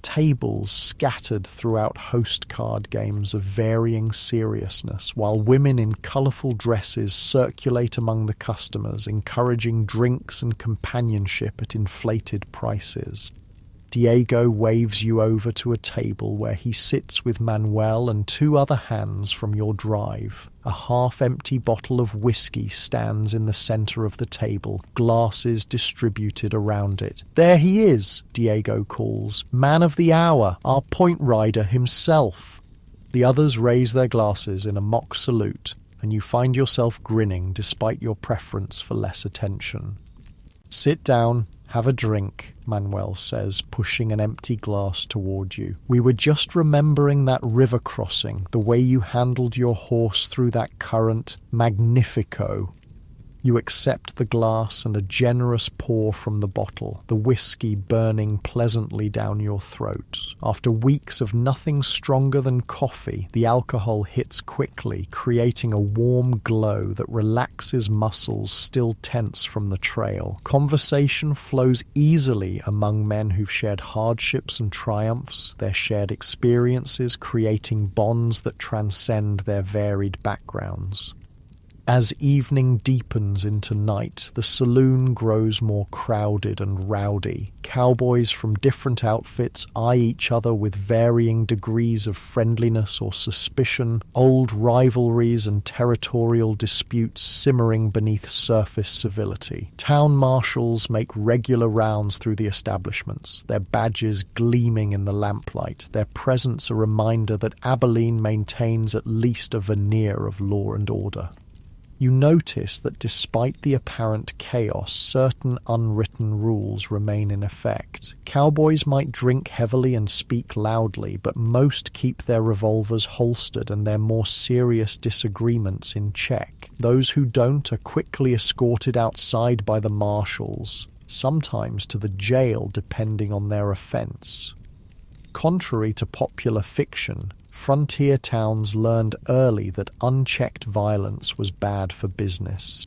Tables scattered throughout host card games of varying seriousness, while women in colourful dresses circulate among the customers, encouraging drinks and companionship at inflated prices. Diego waves you over to a table where he sits with Manuel and two other hands from your drive. A half-empty bottle of whiskey stands in the center of the table, glasses distributed around it. "There he is," Diego calls. "Man of the hour, our point rider himself." The others raise their glasses in a mock salute, and you find yourself grinning despite your preference for less attention. "Sit down. Have a drink," Manuel says, pushing an empty glass toward you. "We were just remembering that river crossing, the way you handled your horse through that current. Magnifico." You accept the glass and a generous pour from the bottle, the whiskey burning pleasantly down your throat. After weeks of nothing stronger than coffee, the alcohol hits quickly, creating a warm glow that relaxes muscles still tense from the trail. Conversation flows easily among men who've shared hardships and triumphs, their shared experiences creating bonds that transcend their varied backgrounds. As evening deepens into night, the saloon grows more crowded and rowdy. Cowboys from different outfits eye each other with varying degrees of friendliness or suspicion, old rivalries and territorial disputes simmering beneath surface civility. Town marshals make regular rounds through the establishments, their badges gleaming in the lamplight, their presence a reminder that Abilene maintains at least a veneer of law and order. You notice that despite the apparent chaos, certain unwritten rules remain in effect. Cowboys might drink heavily and speak loudly, but most keep their revolvers holstered and their more serious disagreements in check. Those who don't are quickly escorted outside by the marshals, sometimes to the jail depending on their offense. Contrary to popular fiction, frontier towns learned early that unchecked violence was bad for business.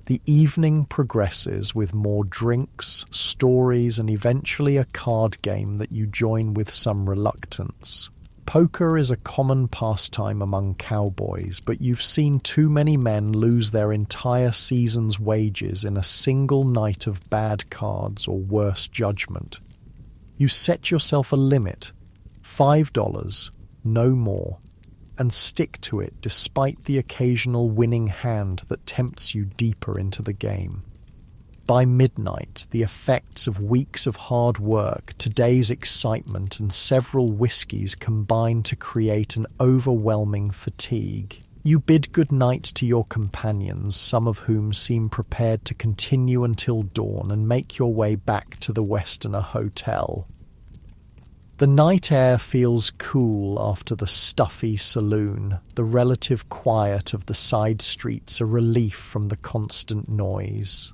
The evening progresses with more drinks, stories, and eventually a card game that you join with some reluctance. Poker is a common pastime among cowboys, but you've seen too many men lose their entire season's wages in a single night of bad cards or worse judgment. You set yourself a limit, $5, no more, and stick to it despite the occasional winning hand that tempts you deeper into the game. By midnight, the effects of weeks of hard work, today's excitement, and several whiskies combine to create an overwhelming fatigue. You bid good night to your companions, some of whom seem prepared to continue until dawn, and make your way back to the Westerner Hotel. The night air feels cool after the stuffy saloon, the relative quiet of the side streets a relief from the constant noise.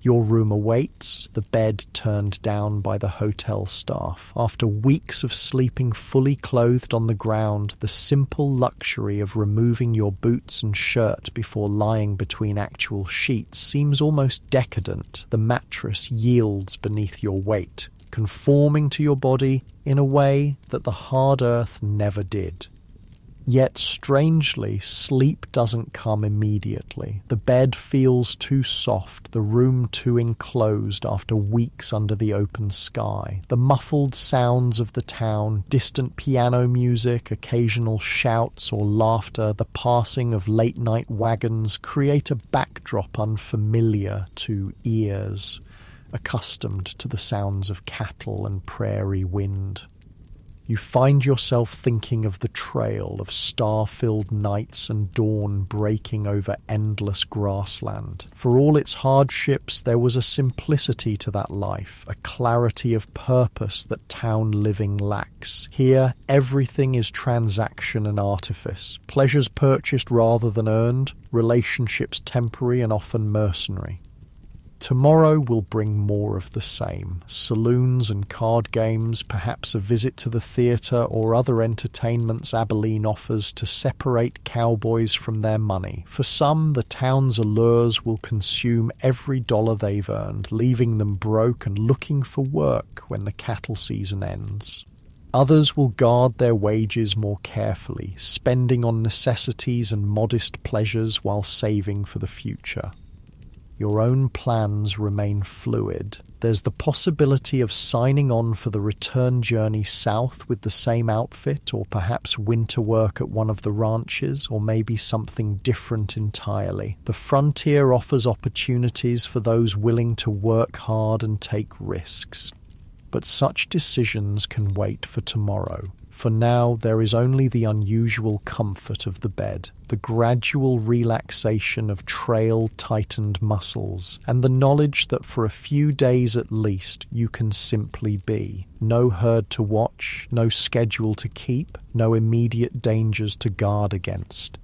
Your room awaits, the bed turned down by the hotel staff. After weeks of sleeping fully clothed on the ground, the simple luxury of removing your boots and shirt before lying between actual sheets seems almost decadent. The mattress yields beneath your weight, conforming to your body in a way that the hard earth never did. Yet, strangely, sleep doesn't come immediately. The bed feels too soft, the room too enclosed after weeks under the open sky. The muffled sounds of the town, distant piano music, occasional shouts or laughter, the passing of late-night wagons create a backdrop unfamiliar to ears, accustomed to the sounds of cattle and prairie wind. You find yourself thinking of the trail, of star-filled nights and dawn breaking over endless grassland. For all its hardships, there was a simplicity to that life, a clarity of purpose that town living lacks. Here, everything is transaction and artifice, pleasures purchased rather than earned, relationships temporary and often mercenary. Tomorrow will bring more of the same. Saloons and card games, perhaps a visit to the theatre or other entertainments Abilene offers to separate cowboys from their money. For some, the town's allures will consume every dollar they've earned, leaving them broke and looking for work when the cattle season ends. Others will guard their wages more carefully, spending on necessities and modest pleasures while saving for the future. Your own plans remain fluid. There's the possibility of signing on for the return journey south with the same outfit, or perhaps winter work at one of the ranches, or maybe something different entirely. The frontier offers opportunities for those willing to work hard and take risks. But such decisions can wait for tomorrow. For now, there is only the unusual comfort of the bed, the gradual relaxation of trail-tightened muscles, and the knowledge that for a few days at least you can simply be. No herd to watch, no schedule to keep, no immediate dangers to guard against.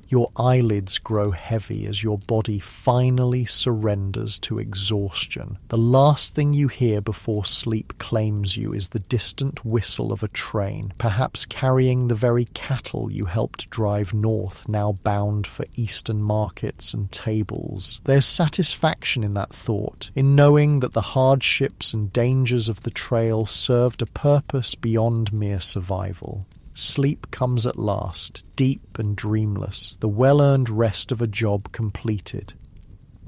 Your eyelids grow heavy as your body finally surrenders to exhaustion. The last thing you hear before sleep claims you is the distant whistle of a train, perhaps carrying the very cattle you helped drive north, now bound for eastern markets and tables. There's satisfaction in that thought, in knowing that the hardships and dangers of the trail served a purpose beyond mere survival. Sleep comes at last, deep and dreamless, the well-earned rest of a job completed.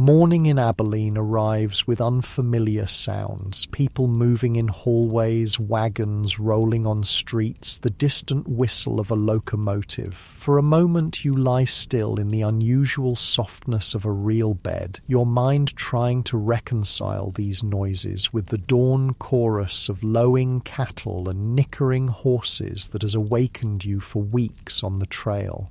Morning in Abilene arrives with unfamiliar sounds, people moving in hallways, wagons rolling on streets, the distant whistle of a locomotive. For a moment you lie still in the unusual softness of a real bed, your mind trying to reconcile these noises with the dawn chorus of lowing cattle and nickering horses that has awakened you for weeks on the trail.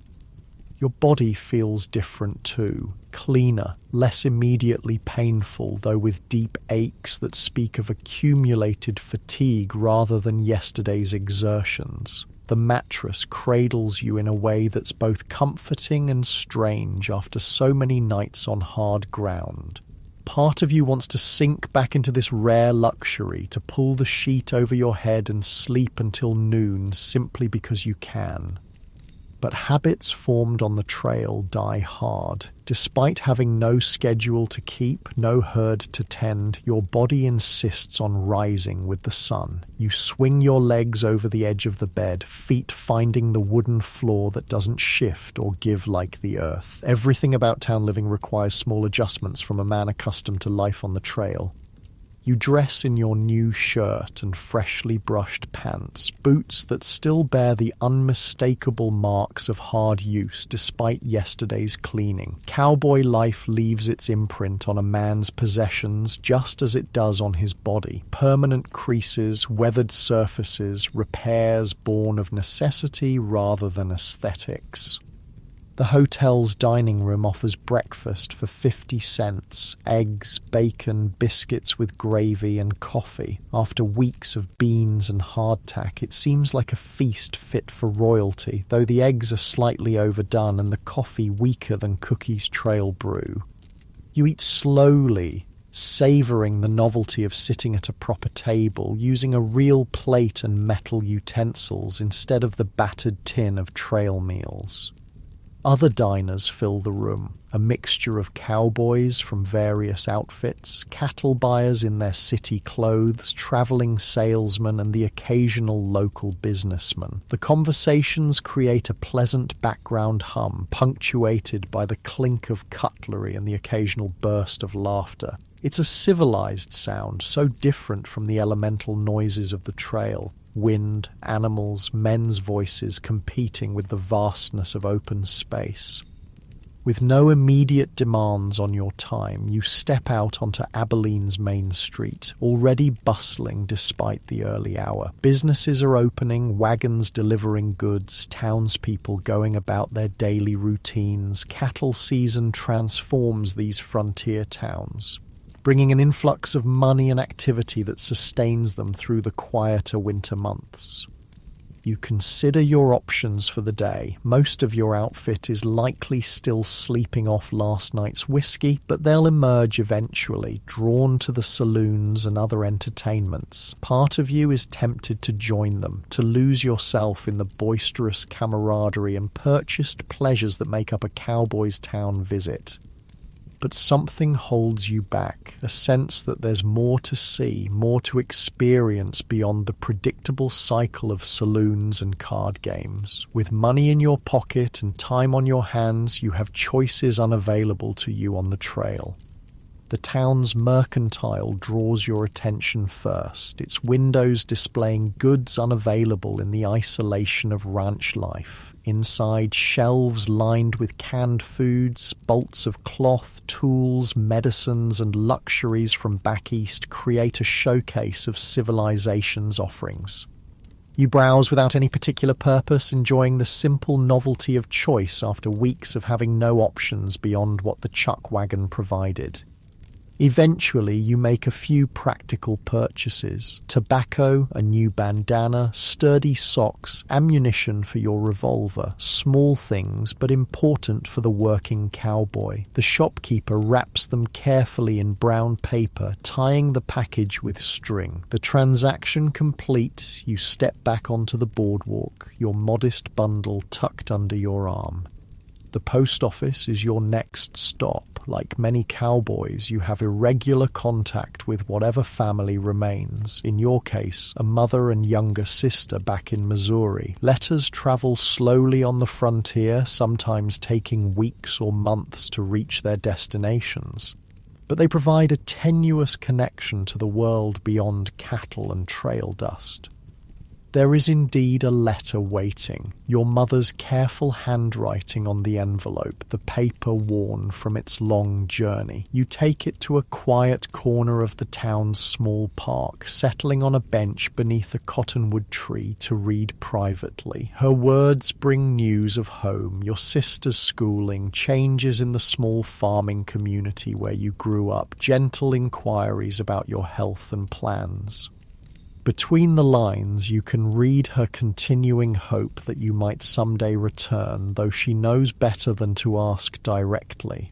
Your body feels different too, cleaner, less immediately painful, though with deep aches that speak of accumulated fatigue rather than yesterday's exertions. The mattress cradles you in a way that's both comforting and strange after so many nights on hard ground. Part of you wants to sink back into this rare luxury, to pull the sheet over your head and sleep until noon simply because you can. But habits formed on the trail die hard. Despite having no schedule to keep, no herd to tend, your body insists on rising with the sun. You swing your legs over the edge of the bed, feet finding the wooden floor that doesn't shift or give like the earth. Everything about town living requires small adjustments from a man accustomed to life on the trail. You dress in your new shirt and freshly brushed pants, boots that still bear the unmistakable marks of hard use despite yesterday's cleaning. Cowboy life leaves its imprint on a man's possessions just as it does on his body. Permanent creases, weathered surfaces, repairs born of necessity rather than aesthetics. The hotel's dining room offers breakfast for 50 cents, eggs, bacon, biscuits with gravy and coffee. After weeks of beans and hardtack, it seems like a feast fit for royalty, though the eggs are slightly overdone and the coffee weaker than Cookie's trail brew. You eat slowly, savouring the novelty of sitting at a proper table, using a real plate and metal utensils instead of the battered tin of trail meals. Other diners fill the room, a mixture of cowboys from various outfits, cattle buyers in their city clothes, travelling salesmen, and the occasional local businessman. The conversations create a pleasant background hum, punctuated by the clink of cutlery and the occasional burst of laughter. It's a civilized sound, so different from the elemental noises of the trail. Wind, animals, men's voices competing with the vastness of open space. With no immediate demands on your time, you step out onto Abilene's main street, already bustling despite the early hour. Businesses are opening, wagons delivering goods, townspeople going about their daily routines. Cattle season transforms these frontier towns, bringing an influx of money and activity that sustains them through the quieter winter months. You consider your options for the day. Most of your outfit is likely still sleeping off last night's whiskey, but they'll emerge eventually, drawn to the saloons and other entertainments. Part of you is tempted to join them, to lose yourself in the boisterous camaraderie and purchased pleasures that make up a cowboy's town visit. But something holds you back, a sense that there's more to see, more to experience beyond the predictable cycle of saloons and card games. With money in your pocket and time on your hands, you have choices unavailable to you on the trail. The town's mercantile draws your attention first, its windows displaying goods unavailable in the isolation of ranch life. Inside, shelves lined with canned foods, bolts of cloth, tools, medicines, and luxuries from back east create a showcase of civilization's offerings. You browse without any particular purpose, enjoying the simple novelty of choice after weeks of having no options beyond what the chuck wagon provided. Eventually, you make a few practical purchases: tobacco, a new bandana, sturdy socks, ammunition for your revolver. Small things, but important for the working cowboy. The shopkeeper wraps them carefully in brown paper, tying the package with string. The transaction complete, you step back onto the boardwalk, your modest bundle tucked under your arm. The post office is your next stop. Like many cowboys, you have irregular contact with whatever family remains. In your case, a mother and younger sister back in Missouri. Letters travel slowly on the frontier, sometimes taking weeks or months to reach their destinations. But they provide a tenuous connection to the world beyond cattle and trail dust. There is indeed a letter waiting, your mother's careful handwriting on the envelope, the paper worn from its long journey. You take it to a quiet corner of the town's small park, settling on a bench beneath a cottonwood tree to read privately. Her words bring news of home, your sister's schooling, changes in the small farming community where you grew up, gentle inquiries about your health and plans. Between the lines, you can read her continuing hope that you might someday return, though she knows better than to ask directly.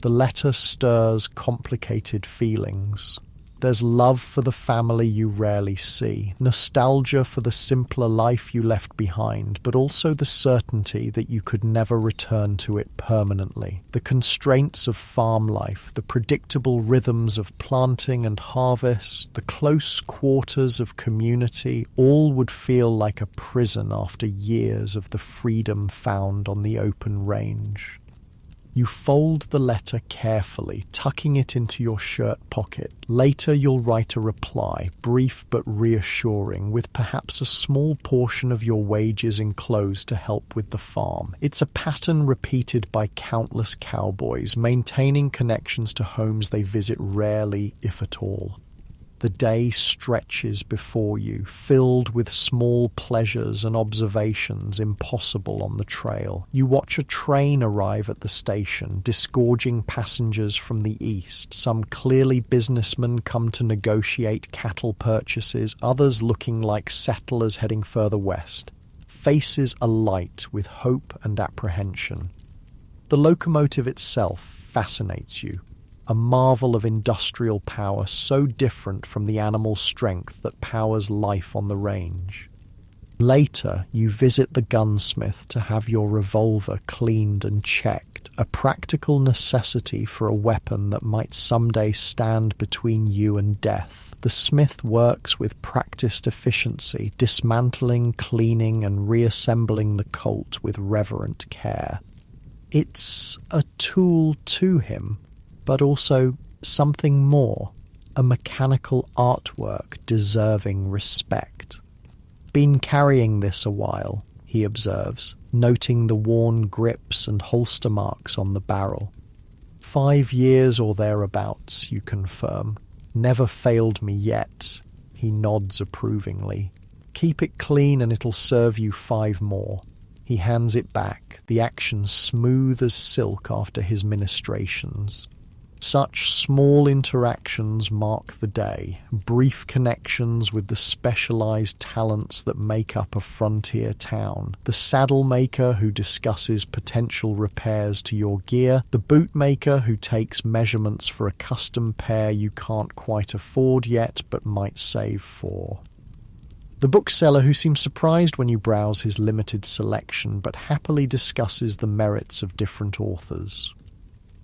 The letter stirs complicated feelings. There's love for the family you rarely see, nostalgia for the simpler life you left behind, but also the certainty that you could never return to it permanently. The constraints of farm life, the predictable rhythms of planting and harvest, the close quarters of community, all would feel like a prison after years of the freedom found on the open range. You fold the letter carefully, tucking it into your shirt pocket. Later you'll write a reply, brief but reassuring, with perhaps a small portion of your wages enclosed to help with the farm. It's a pattern repeated by countless cowboys, maintaining connections to homes they visit rarely, if at all. The day stretches before you, filled with small pleasures and observations impossible on the trail. You watch a train arrive at the station, disgorging passengers from the east. Some clearly businessmen come to negotiate cattle purchases, others looking like settlers heading further west. Faces alight with hope and apprehension. The locomotive itself fascinates you. a marvel of industrial power so different from the animal strength that powers life on the range. Later, you visit the gunsmith to have your revolver cleaned and checked, a practical necessity for a weapon that might someday stand between you and death. The smith works with practiced efficiency, dismantling, cleaning, and reassembling the Colt with reverent care. It's a tool to him, but also something more, a mechanical artwork deserving respect. Been carrying this a while, he observes, noting the worn grips and holster marks on the barrel. 5 years or thereabouts, you confirm. Never failed me yet. He nods approvingly. Keep it clean and it'll serve you 5 more. He hands it back, the action smooth as silk after his ministrations. Such small interactions mark the day, brief connections with the specialized talents that make up a frontier town. The saddle maker who discusses potential repairs to your gear, the boot maker who takes measurements for a custom pair you can't quite afford yet but might save for. The bookseller who seems surprised when you browse his limited selection but happily discusses the merits of different authors.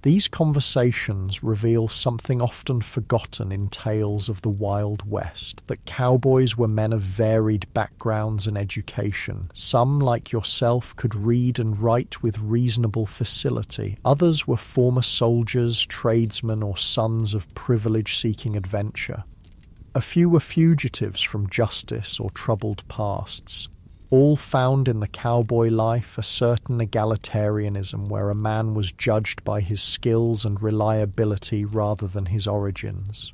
These conversations reveal something often forgotten in tales of the Wild West, that cowboys were men of varied backgrounds and education. Some, like yourself, could read and write with reasonable facility. Others were former soldiers, tradesmen, or sons of privilege-seeking adventure. A few were fugitives from justice or troubled pasts. All found in the cowboy life a certain egalitarianism where a man was judged by his skills and reliability rather than his origins.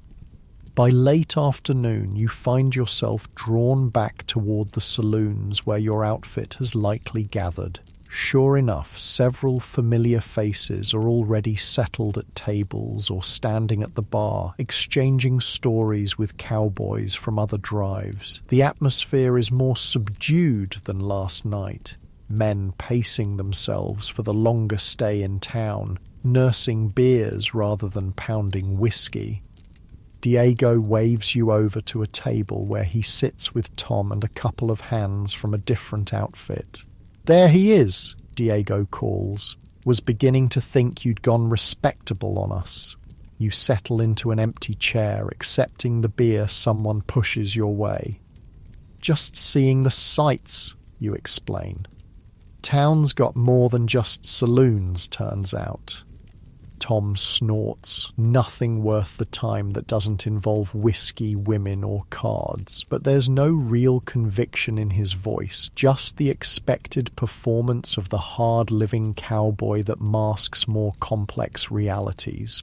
By late afternoon, you find yourself drawn back toward the saloons where your outfit has likely gathered. Sure enough, several familiar faces are already settled at tables or standing at the bar, exchanging stories with cowboys from other drives. The atmosphere is more subdued than last night. Men pacing themselves for the longer stay in town, nursing beers rather than pounding whiskey. Diego waves you over to a table where he sits with Tom and a couple of hands from a different outfit. "There he is," Diego calls. "Was beginning to think you'd gone respectable on us." You settle into an empty chair, accepting the beer someone pushes your way. "Just seeing the sights," you explain. "Town's got more than just saloons, turns out." Tom snorts. Nothing worth the time that doesn't involve whiskey, women, or cards. But there's no real conviction in his voice, just the expected performance of the hard-living cowboy that masks more complex realities.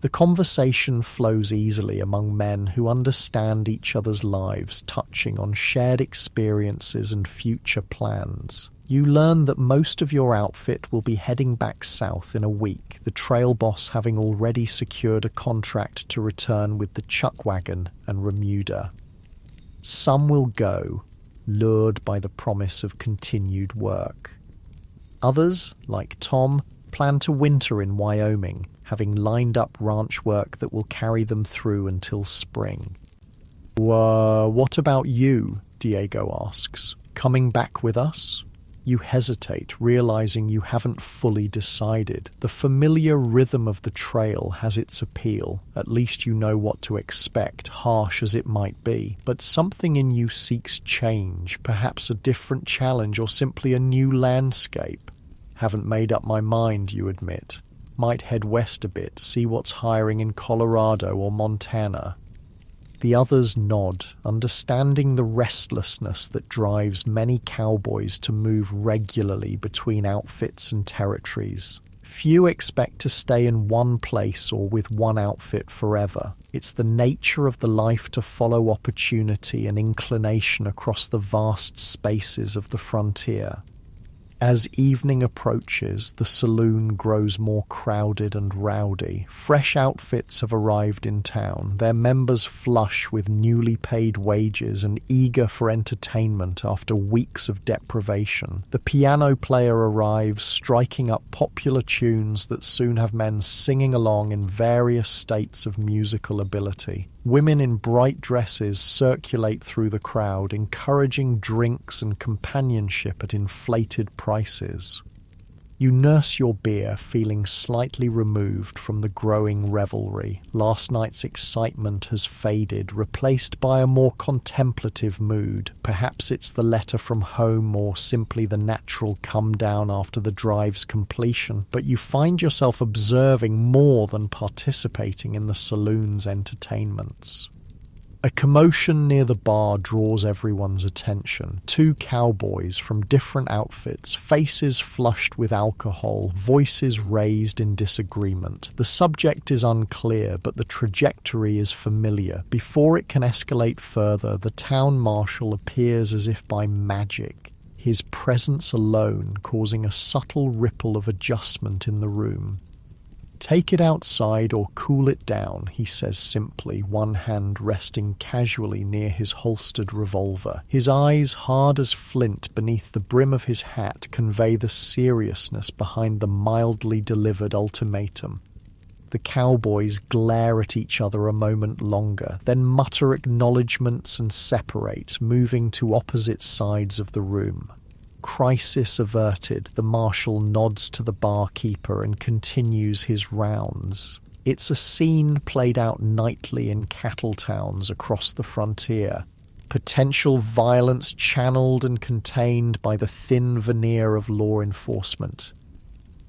The conversation flows easily among men who understand each other's lives, touching on shared experiences and future plans. You learn that most of your outfit will be heading back south in a week, the trail boss having already secured a contract to return with the chuck wagon and remuda. Some will go, lured by the promise of continued work. Others, like Tom, plan to winter in Wyoming, having lined up ranch work that will carry them through until spring. What about you?" Diego asks. "Coming back with us?" You hesitate, realizing you haven't fully decided. The familiar rhythm of the trail has its appeal. At least you know what to expect, harsh as it might be. But something in you seeks change, perhaps a different challenge or simply a new landscape. "Haven't made up my mind," you admit. "Might head west a bit, see what's hiring in Colorado or Montana." The others nod, understanding the restlessness that drives many cowboys to move regularly between outfits and territories. Few expect to stay in one place or with one outfit forever. It's the nature of the life to follow opportunity and inclination across the vast spaces of the frontier. As evening approaches, the saloon grows more crowded and rowdy. Fresh outfits have arrived in town, their members flush with newly paid wages and eager for entertainment after weeks of deprivation. The piano player arrives, striking up popular tunes that soon have men singing along in various states of musical ability. Women in bright dresses circulate through the crowd, encouraging drinks and companionship at inflated prices. You nurse your beer, feeling slightly removed from the growing revelry. Last night's excitement has faded, replaced by a more contemplative mood. Perhaps it's the letter from home or simply the natural come-down after the drive's completion, but you find yourself observing more than participating in the saloon's entertainments. A commotion near the bar draws everyone's attention. Two cowboys from different outfits, faces flushed with alcohol, voices raised in disagreement. The subject is unclear, but the trajectory is familiar. Before it can escalate further, the town marshal appears as if by magic, his presence alone causing a subtle ripple of adjustment in the room. "Take it outside or cool it down," he says simply, one hand resting casually near his holstered revolver. His eyes, hard as flint beneath the brim of his hat, convey the seriousness behind the mildly delivered ultimatum. The cowboys glare at each other a moment longer, then mutter acknowledgements and separate, moving to opposite sides of the room. Crisis averted, the marshal nods to the barkeeper and continues his rounds. It's a scene played out nightly in cattle towns across the frontier. Potential violence channeled and contained by the thin veneer of law enforcement.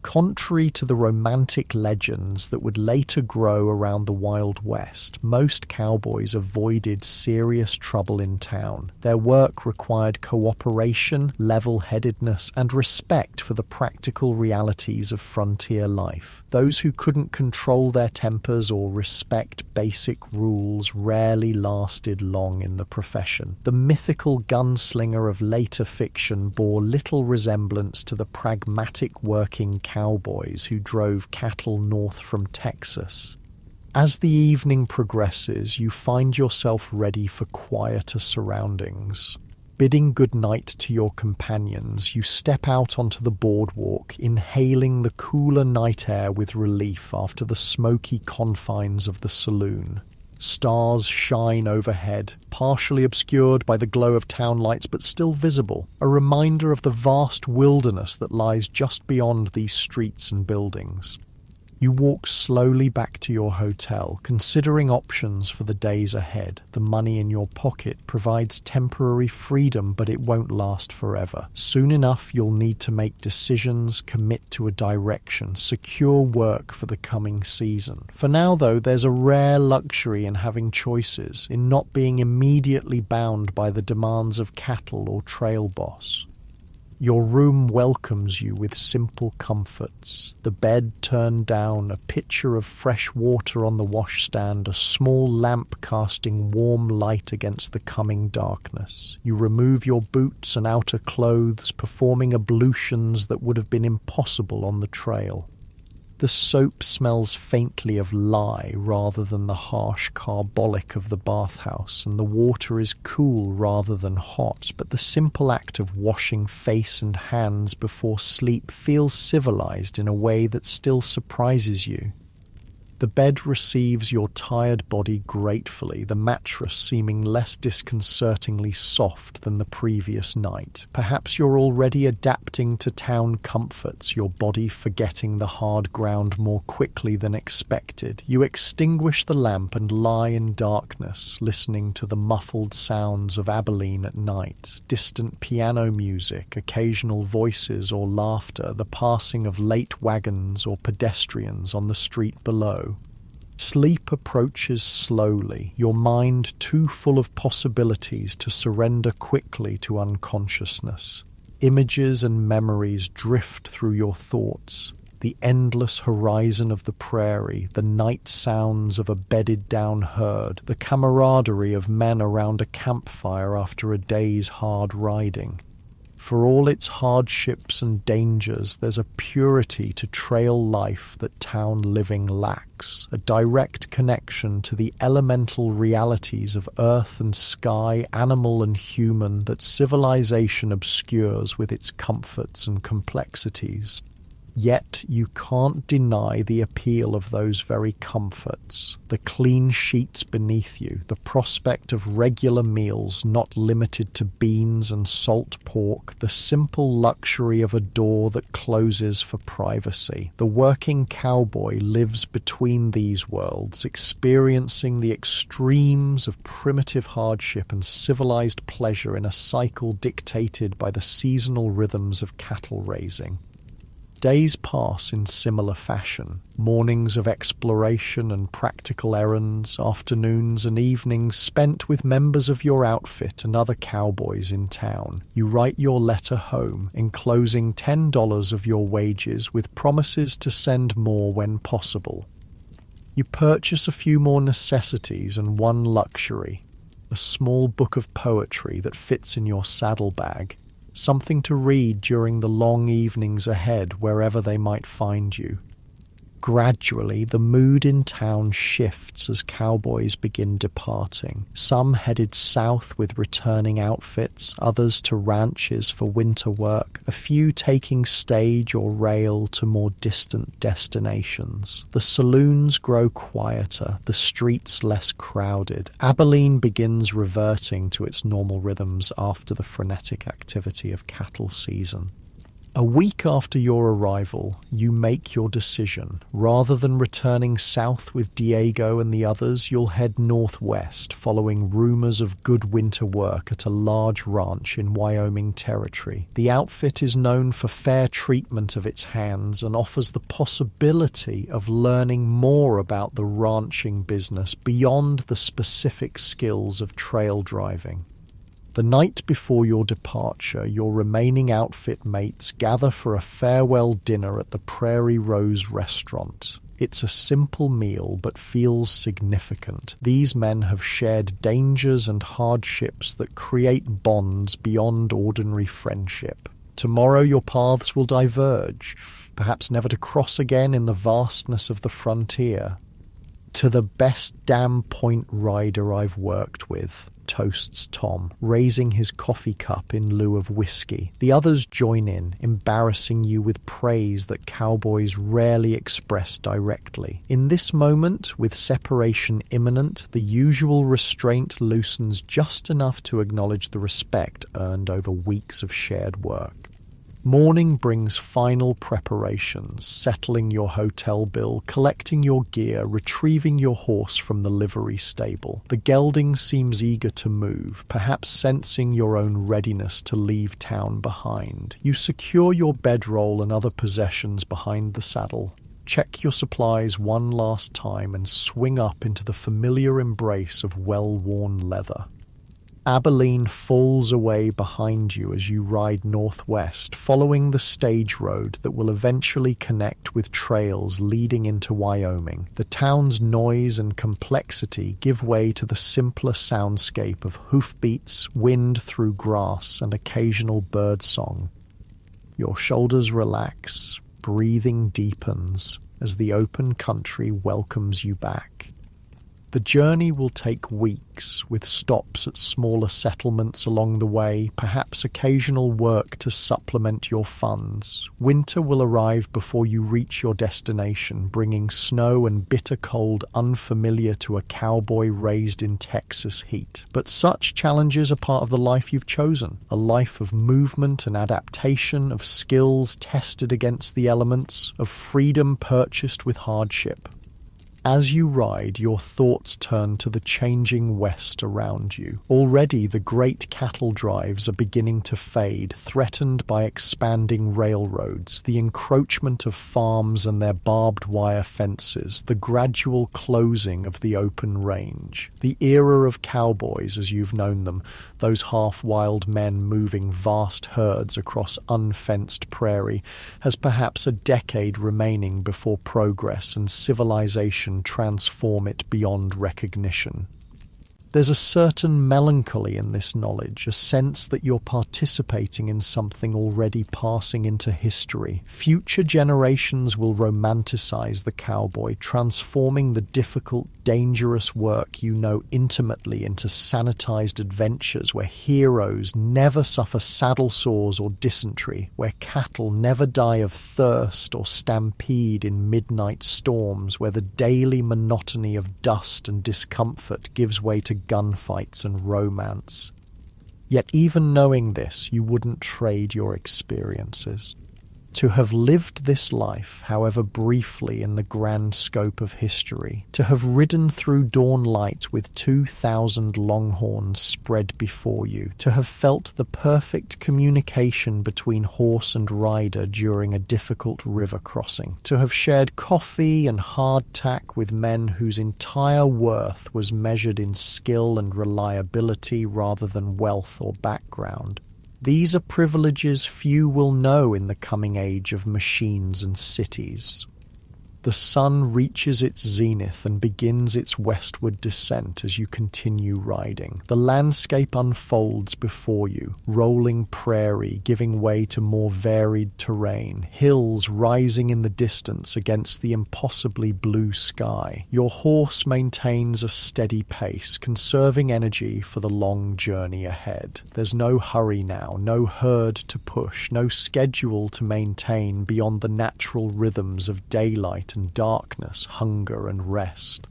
Contrary to the romantic legends that would later grow around the Wild West, most cowboys avoided serious trouble in town. Their work required cooperation, level-headedness, and respect for the practical realities of frontier life. Those who couldn't control their tempers or respect basic rules rarely lasted long in the profession. The mythical gunslinger of later fiction bore little resemblance to the pragmatic working cowboys who drove cattle north from Texas. As the evening progresses, you find yourself ready for quieter surroundings. Bidding good night to your companions, you step out onto the boardwalk, inhaling the cooler night air with relief after the smoky confines of the saloon. Stars shine overhead, partially obscured by the glow of town lights but still visible, a reminder of the vast wilderness that lies just beyond these streets and buildings. You walk slowly back to your hotel, considering options for the days ahead. The money in your pocket provides temporary freedom, but it won't last forever. Soon enough, you'll need to make decisions, commit to a direction, secure work for the coming season. For now, though, there's a rare luxury in having choices, in not being immediately bound by the demands of cattle or trail boss. Your room welcomes you with simple comforts. The bed turned down, a pitcher of fresh water on the washstand, a small lamp casting warm light against the coming darkness. You remove your boots and outer clothes, performing ablutions that would have been impossible on the trail. The soap smells faintly of lye rather than the harsh carbolic of the bathhouse, and the water is cool rather than hot, but the simple act of washing face and hands before sleep feels civilized in a way that still surprises you. The bed receives your tired body gratefully, the mattress seeming less disconcertingly soft than the previous night. Perhaps you're already adapting to town comforts, your body forgetting the hard ground more quickly than expected. You extinguish the lamp and lie in darkness, listening to the muffled sounds of Abilene at night, distant piano music, occasional voices or laughter, the passing of late wagons or pedestrians on the street below. Sleep approaches slowly, your mind too full of possibilities to surrender quickly to unconsciousness. Images and memories drift through your thoughts. The endless horizon of the prairie, the night sounds of a bedded-down herd, the camaraderie of men around a campfire after a day's hard riding. For all its hardships and dangers, there's a purity to trail life that town living lacks, a direct connection to the elemental realities of earth and sky, animal and human, that civilization obscures with its comforts and complexities. Yet you can't deny the appeal of those very comforts. The clean sheets beneath you, the prospect of regular meals not limited to beans and salt pork, the simple luxury of a door that closes for privacy. The working cowboy lives between these worlds, experiencing the extremes of primitive hardship and civilized pleasure in a cycle dictated by the seasonal rhythms of cattle raising. Days pass in similar fashion, mornings of exploration and practical errands, afternoons and evenings spent with members of your outfit and other cowboys in town. You write your letter home, enclosing $10 of your wages with promises to send more when possible. You purchase a few more necessities and one luxury, a small book of poetry that fits in your saddlebag. Something to read during the long evenings ahead wherever they might find you. Gradually, the mood in town shifts as cowboys begin departing. Some headed south with returning outfits, others to ranches for winter work, a few taking stage or rail to more distant destinations. The saloons grow quieter, the streets less crowded. Abilene begins reverting to its normal rhythms after the frenetic activity of cattle season. A week after your arrival, you make your decision. Rather than returning south with Diego and the others, you'll head northwest, following rumors of good winter work at a large ranch in Wyoming territory. The outfit is known for fair treatment of its hands and offers the possibility of learning more about the ranching business beyond the specific skills of trail driving. The night before your departure, your remaining outfit mates gather for a farewell dinner at the Prairie Rose restaurant. It's a simple meal, but feels significant. These men have shared dangers and hardships that create bonds beyond ordinary friendship. Tomorrow your paths will diverge, perhaps never to cross again in the vastness of the frontier. To the best damn point rider I've worked with, toasts Tom, raising his coffee cup in lieu of whiskey. The others join in, embarrassing you with praise that cowboys rarely express directly. In this moment, with separation imminent, the usual restraint loosens just enough to acknowledge the respect earned over weeks of shared work. Morning brings final preparations, settling your hotel bill, collecting your gear, retrieving your horse from the livery stable. The gelding seems eager to move, perhaps sensing your own readiness to leave town behind. You secure your bedroll and other possessions behind the saddle. Check your supplies one last time and swing up into the familiar embrace of well-worn leather. Abilene falls away behind you as you ride northwest, following the stage road that will eventually connect with trails leading into Wyoming. The town's noise and complexity give way to the simpler soundscape of hoofbeats, wind through grass, and occasional birdsong. Your shoulders relax, breathing deepens as the open country welcomes you back. The journey will take weeks, with stops at smaller settlements along the way, perhaps occasional work to supplement your funds. Winter will arrive before you reach your destination, bringing snow and bitter cold unfamiliar to a cowboy raised in Texas heat. But such challenges are part of the life you've chosen, a life of movement and adaptation, of skills tested against the elements, of freedom purchased with hardship. As you ride, your thoughts turn to the changing west around you. Already the great cattle drives are beginning to fade, threatened by expanding railroads, the encroachment of farms and their barbed wire fences, the gradual closing of the open range. The era of cowboys, as you've known them, those half-wild men moving vast herds across unfenced prairie, has perhaps a decade remaining before progress and civilization transform it beyond recognition. There's a certain melancholy in this knowledge, a sense that you're participating in something already passing into history. Future generations will romanticize the cowboy, transforming the difficult, dangerous work you know intimately into sanitized adventures where heroes never suffer saddle sores or dysentery, where cattle never die of thirst or stampede in midnight storms, where the daily monotony of dust and discomfort gives way to gunfights and romance. Yet even knowing this, you wouldn't trade your experiences. To have lived this life, however briefly in the grand scope of history, to have ridden through dawn light with 2,000 longhorns spread before you, to have felt the perfect communication between horse and rider during a difficult river crossing, to have shared coffee and hardtack with men whose entire worth was measured in skill and reliability rather than wealth or background. These are privileges few will know in the coming age of machines and cities. The sun reaches its zenith and begins its westward descent as you continue riding. The landscape unfolds before you, rolling prairie giving way to more varied terrain, hills rising in the distance against the impossibly blue sky. Your horse maintains a steady pace, conserving energy for the long journey ahead. There's no hurry now, no herd to push, no schedule to maintain beyond the natural rhythms of daylight and darkness, hunger and rest.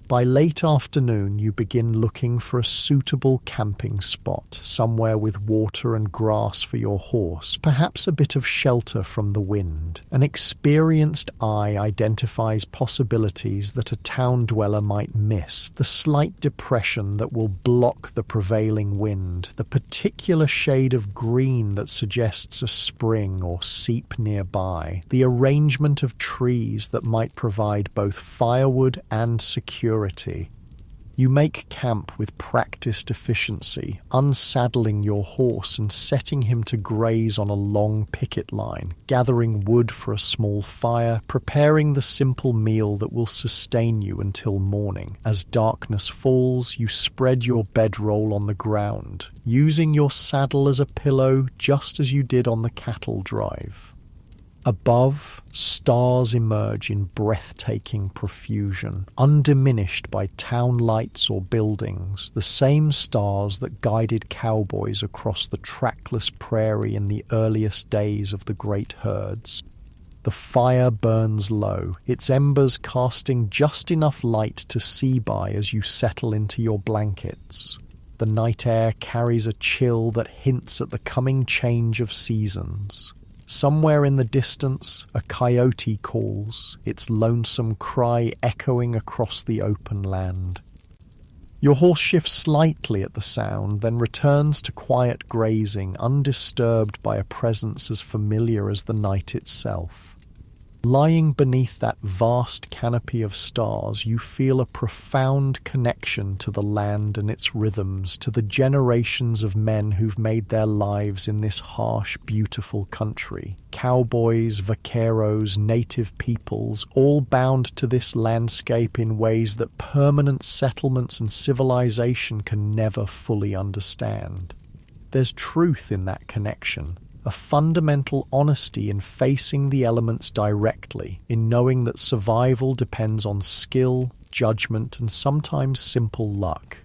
By late afternoon, you begin looking for a suitable camping spot, somewhere with water and grass for your horse, perhaps a bit of shelter from the wind. An experienced eye identifies possibilities that a town dweller might miss, the slight depression that will block the prevailing wind, the particular shade of green that suggests a spring or seep nearby, the arrangement of trees that might provide both firewood and security. You make camp with practiced efficiency, unsaddling your horse and setting him to graze on a long picket line, gathering wood for a small fire, preparing the simple meal that will sustain you until morning. As darkness falls, you spread your bedroll on the ground, using your saddle as a pillow just as you did on the cattle drive. Above, stars emerge in breathtaking profusion, undiminished by town lights or buildings, the same stars that guided cowboys across the trackless prairie in the earliest days of the great herds. The fire burns low, its embers casting just enough light to see by as you settle into your blankets. The night air carries a chill that hints at the coming change of seasons. Somewhere in the distance, a coyote calls, its lonesome cry echoing across the open land. Your horse shifts slightly at the sound, then returns to quiet grazing, undisturbed by a presence as familiar as the night itself. Lying beneath that vast canopy of stars, you feel a profound connection to the land and its rhythms, to the generations of men who've made their lives in this harsh, beautiful country. Cowboys, vaqueros, native peoples, all bound to this landscape in ways that permanent settlements and civilization can never fully understand. There's truth in that connection. A fundamental honesty in facing the elements directly, in knowing that survival depends on skill, judgment, and sometimes simple luck.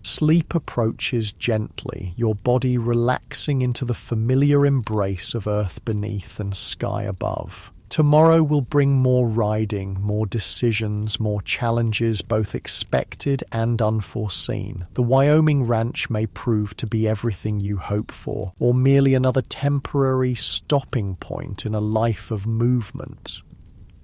Sleep approaches gently, your body relaxing into the familiar embrace of earth beneath and sky above. Tomorrow will bring more riding, more decisions, more challenges, both expected and unforeseen. The Wyoming ranch may prove to be everything you hope for, or merely another temporary stopping point in a life of movement.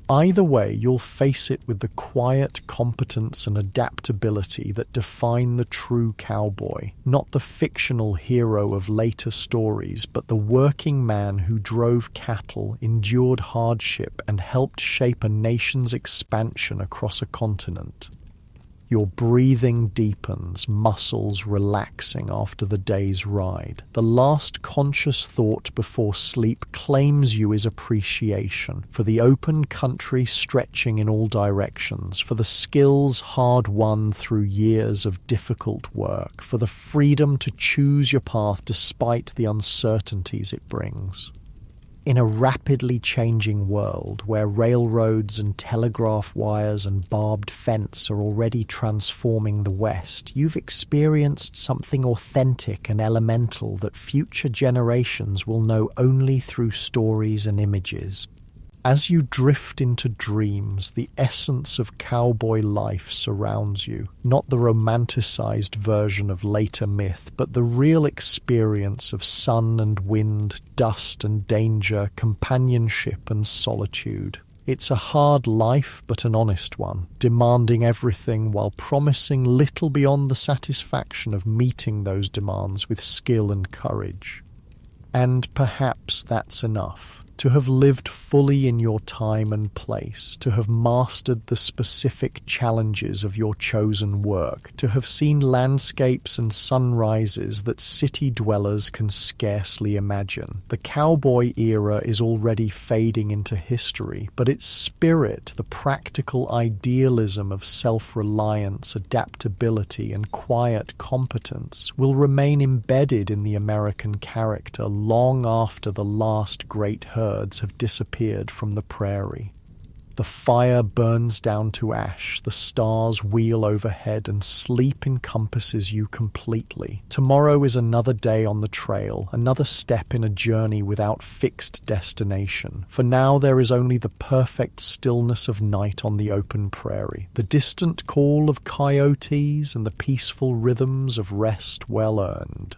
Either way, you'll face it with the quiet competence and adaptability that define the true cowboy, not the fictional hero of later stories, but the working man who drove cattle, endured hardship, and helped shape a nation's expansion across a continent. Your breathing deepens, muscles relaxing after the day's ride. The last conscious thought before sleep claims you as appreciation for the open country stretching in all directions, for the skills hard-won through years of difficult work, for the freedom to choose your path despite the uncertainties it brings. In a rapidly changing world where railroads and telegraph wires and barbed fence are already transforming the West, you've experienced something authentic and elemental that future generations will know only through stories and images. As you drift into dreams, the essence of cowboy life surrounds you, not the romanticized version of later myth, but the real experience of sun and wind, dust and danger, companionship and solitude. It's a hard life, but an honest one, demanding everything while promising little beyond the satisfaction of meeting those demands with skill and courage. And perhaps that's enough. To have lived fully in your time and place, to have mastered the specific challenges of your chosen work, to have seen landscapes and sunrises that city dwellers can scarcely imagine. The cowboy era is already fading into history, but its spirit, the practical idealism of self-reliance, adaptability, and quiet competence, will remain embedded in the American character long after the last great herds have disappeared from the prairie. The fire burns down to ash, the stars wheel overhead, and sleep encompasses you completely. Tomorrow is another day on the trail, another step in a journey without fixed destination. For now there is only the perfect stillness of night on the open prairie, the distant call of coyotes, and the peaceful rhythms of rest well earned.